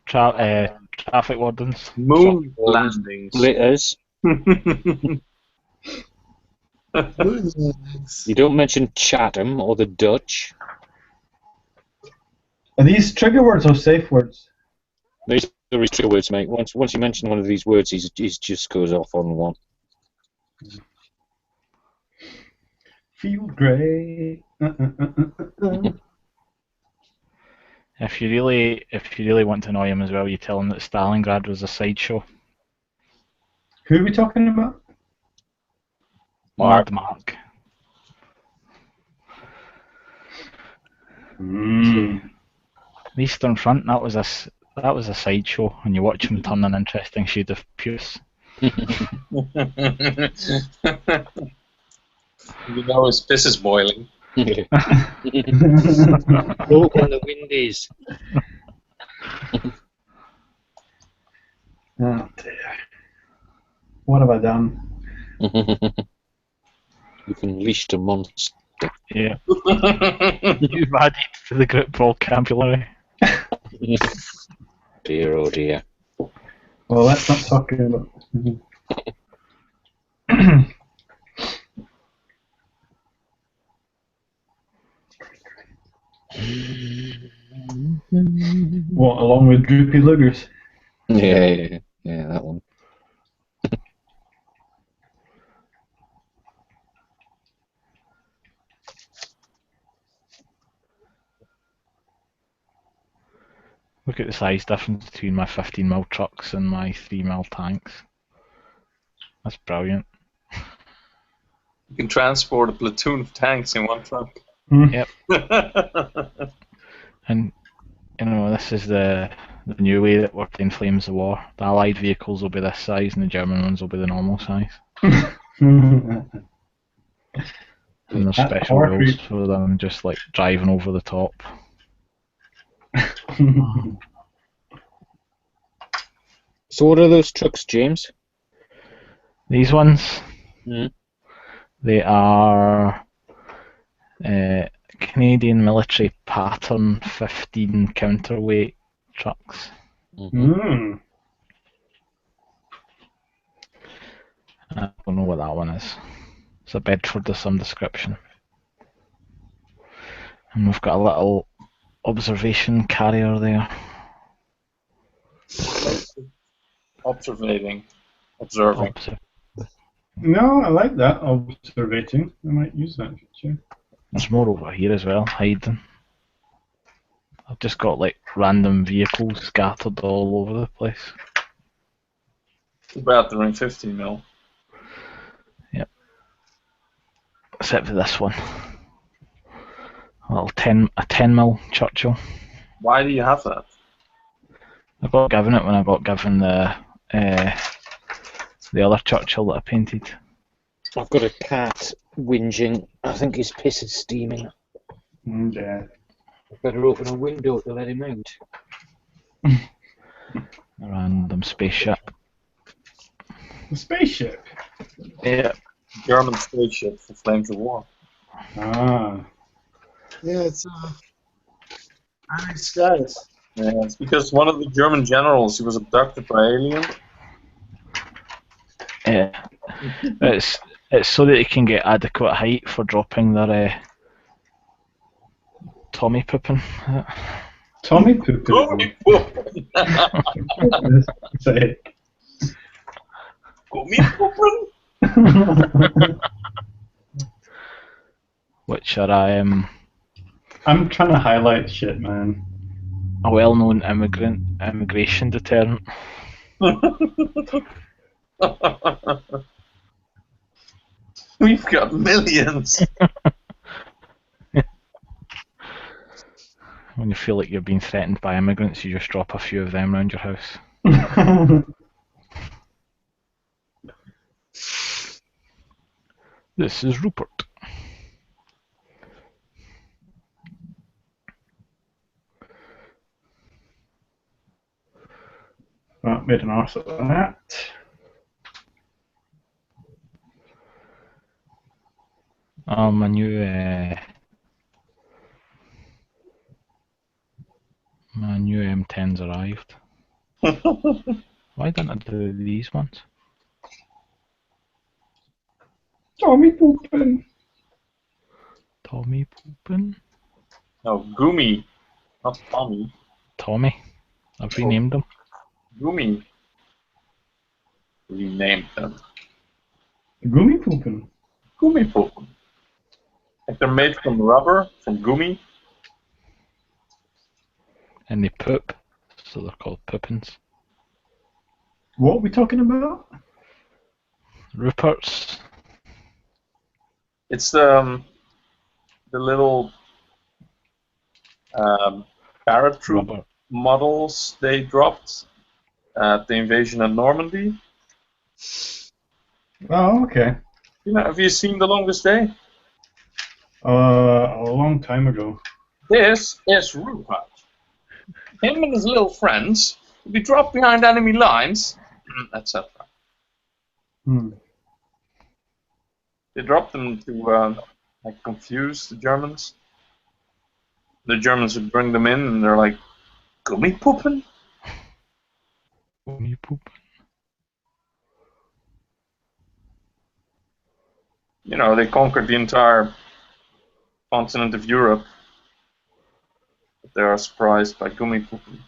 [SPEAKER 2] Traffic wardens.
[SPEAKER 3] Moon landings.
[SPEAKER 6] Litters. You don't mention Chatham or the Dutch.
[SPEAKER 4] Are these trigger words or safe words?
[SPEAKER 6] These are his trigger words, mate. Once you mention one of these words, he just goes off on one.
[SPEAKER 4] Feel great.
[SPEAKER 2] If you really want to annoy him as well, you tell him that Stalingrad was a sideshow.
[SPEAKER 4] Who are we talking about?
[SPEAKER 2] Mad Mark.
[SPEAKER 4] Mm.
[SPEAKER 2] The Eastern Front, that was a sideshow, and you watch him turn an interesting shade of puce.
[SPEAKER 3] You know his piss is boiling.
[SPEAKER 6] Open the windows.
[SPEAKER 4] Oh dear. What have I done?
[SPEAKER 6] You've unleashed a monster.
[SPEAKER 2] Yeah. You've added to the group vocabulary.
[SPEAKER 6] Dear, oh dear.
[SPEAKER 4] Well, let's not talk about. What, along with Droopy Loogers?
[SPEAKER 6] Yeah, that one.
[SPEAKER 2] Look at the size difference between my 15mm trucks and my 3mm tanks. That's brilliant.
[SPEAKER 3] You can transport a platoon of tanks in one truck.
[SPEAKER 2] Yep. And this is the new way that we're playing Flames of War. The Allied vehicles will be this size, and the German ones will be the normal size. And there's
[SPEAKER 4] That's
[SPEAKER 2] special
[SPEAKER 4] power
[SPEAKER 2] rules
[SPEAKER 4] creep.
[SPEAKER 2] for them, just like driving over the top.
[SPEAKER 6] So what are those trucks, James?
[SPEAKER 2] These ones,
[SPEAKER 6] Mm.
[SPEAKER 2] they are Canadian military pattern 15 counterweight trucks.
[SPEAKER 4] Mm.
[SPEAKER 2] I don't know what that one is. It's a Bedford of some description. And we've got a little observation carrier there.
[SPEAKER 3] Observing.
[SPEAKER 2] Obser-
[SPEAKER 4] No, I like that observating. I might use that feature.
[SPEAKER 2] There's more over here as well, hiding. I've just got like random vehicles scattered all over the place.
[SPEAKER 3] Too bad they're in 15 mil.
[SPEAKER 2] Except for this one. A 10 mil Churchill.
[SPEAKER 3] Why do you have that?
[SPEAKER 2] I got given it when I got given the other Churchill that I painted.
[SPEAKER 6] I've got a cat whinging. I think his piss is steaming.
[SPEAKER 4] Yeah.
[SPEAKER 6] I better open a window to let him out.
[SPEAKER 2] A random spaceship.
[SPEAKER 4] The spaceship.
[SPEAKER 2] Yeah.
[SPEAKER 3] German spaceship for Flames of War.
[SPEAKER 4] Ah.
[SPEAKER 5] Yeah, it's nice skies.
[SPEAKER 3] Yeah, it's because one of the German generals, he was abducted by aliens.
[SPEAKER 2] Yeah. It's so that they can get adequate height for dropping their Tommy pooping.
[SPEAKER 4] Tommy Poopin.
[SPEAKER 3] Gummy poopin'!
[SPEAKER 4] Goodness sake.
[SPEAKER 3] Gummy poopin'!
[SPEAKER 2] Which are
[SPEAKER 4] I'm trying to highlight shit, man.
[SPEAKER 2] a well-known immigration deterrent.
[SPEAKER 3] We've got millions.
[SPEAKER 2] When you feel like you're being threatened by immigrants, you just drop a few of them around your house. This is Rupert.
[SPEAKER 4] Right, made an arse of that.
[SPEAKER 2] My new M10's arrived. Why didn't I do these ones?
[SPEAKER 4] Tommy Poopin.
[SPEAKER 2] Tommy pooping?
[SPEAKER 3] No, Gumi. Not Tommy.
[SPEAKER 2] Tommy. I've renamed them.
[SPEAKER 3] Gumi. Renamed them.
[SPEAKER 4] Gummy Poopin.
[SPEAKER 3] Gumi poopin'. Like they're made from rubber, from gumi.
[SPEAKER 2] And they poop, so they're called poopins.
[SPEAKER 4] What are we talking about?
[SPEAKER 2] Ruperts.
[SPEAKER 3] It's the little paratroop
[SPEAKER 2] Rubber.
[SPEAKER 3] models they dropped at the invasion of Normandy.
[SPEAKER 4] Oh, okay.
[SPEAKER 3] You know, have you seen The Longest Day?
[SPEAKER 4] A long time ago.
[SPEAKER 3] This is Rupert. Him and his little friends will be dropped behind enemy lines, etc. They dropped them to confuse the Germans. The Germans would bring them in, and they're like, "Gummy poopin'."
[SPEAKER 2] Gummy poop.
[SPEAKER 3] You know, they conquered the entire continent of Europe. But they are surprised by gummy poopin'.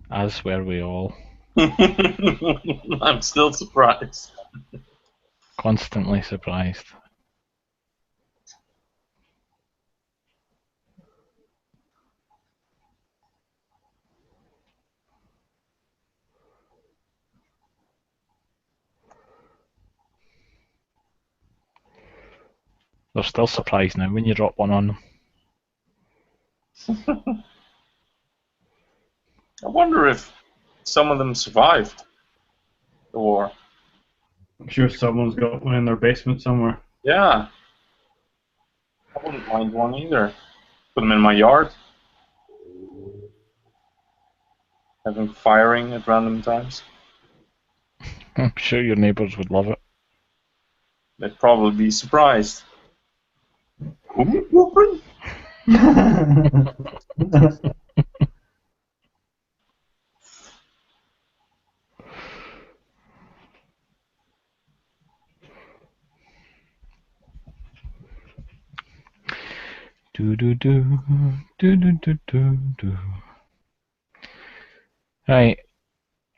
[SPEAKER 2] As were we all.
[SPEAKER 3] I'm still surprised.
[SPEAKER 2] Constantly surprised. They're still surprised now when you drop one on them.
[SPEAKER 3] I wonder if some of them survived the war.
[SPEAKER 4] I'm sure someone's got one in their basement somewhere.
[SPEAKER 3] Yeah. I wouldn't mind one either. Put them in my yard. Have them firing at random times.
[SPEAKER 2] I'm sure your neighbours would love it.
[SPEAKER 3] They'd probably be surprised. Whooping?
[SPEAKER 2] Do do do do do do do do. Right,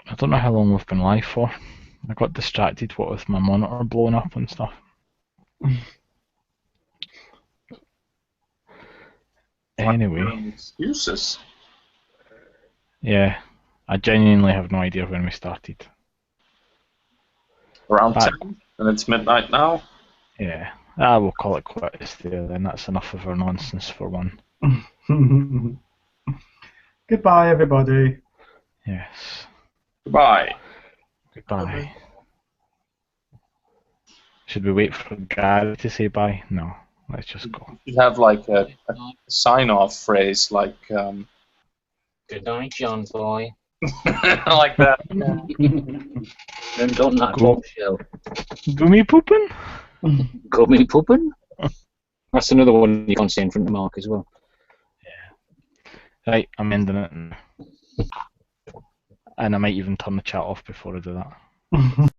[SPEAKER 2] I don't know how long we've been live for. I got distracted what with my monitor blowing up and stuff. Anyway,
[SPEAKER 3] Excuses.
[SPEAKER 2] yeah, I genuinely have no idea when we started.
[SPEAKER 3] Around
[SPEAKER 2] Back.
[SPEAKER 3] 10, and it's midnight now.
[SPEAKER 2] Yeah, we'll call it quits there then. That's enough of our nonsense for one.
[SPEAKER 4] Goodbye, everybody.
[SPEAKER 2] Yes.
[SPEAKER 3] Goodbye.
[SPEAKER 2] Goodbye. Should we wait for Gary to say bye? No, let's just go.
[SPEAKER 3] You have like a sign-off phrase, like
[SPEAKER 6] Good night, John boy.
[SPEAKER 3] like that.
[SPEAKER 6] And on that
[SPEAKER 2] Go.
[SPEAKER 6] bombshell.
[SPEAKER 2] Gummy pooping?
[SPEAKER 6] Gummy pooping? That's another one you can't say in front of Mark as well.
[SPEAKER 2] Right, I'm ending it. And I might even turn the chat off before I do that.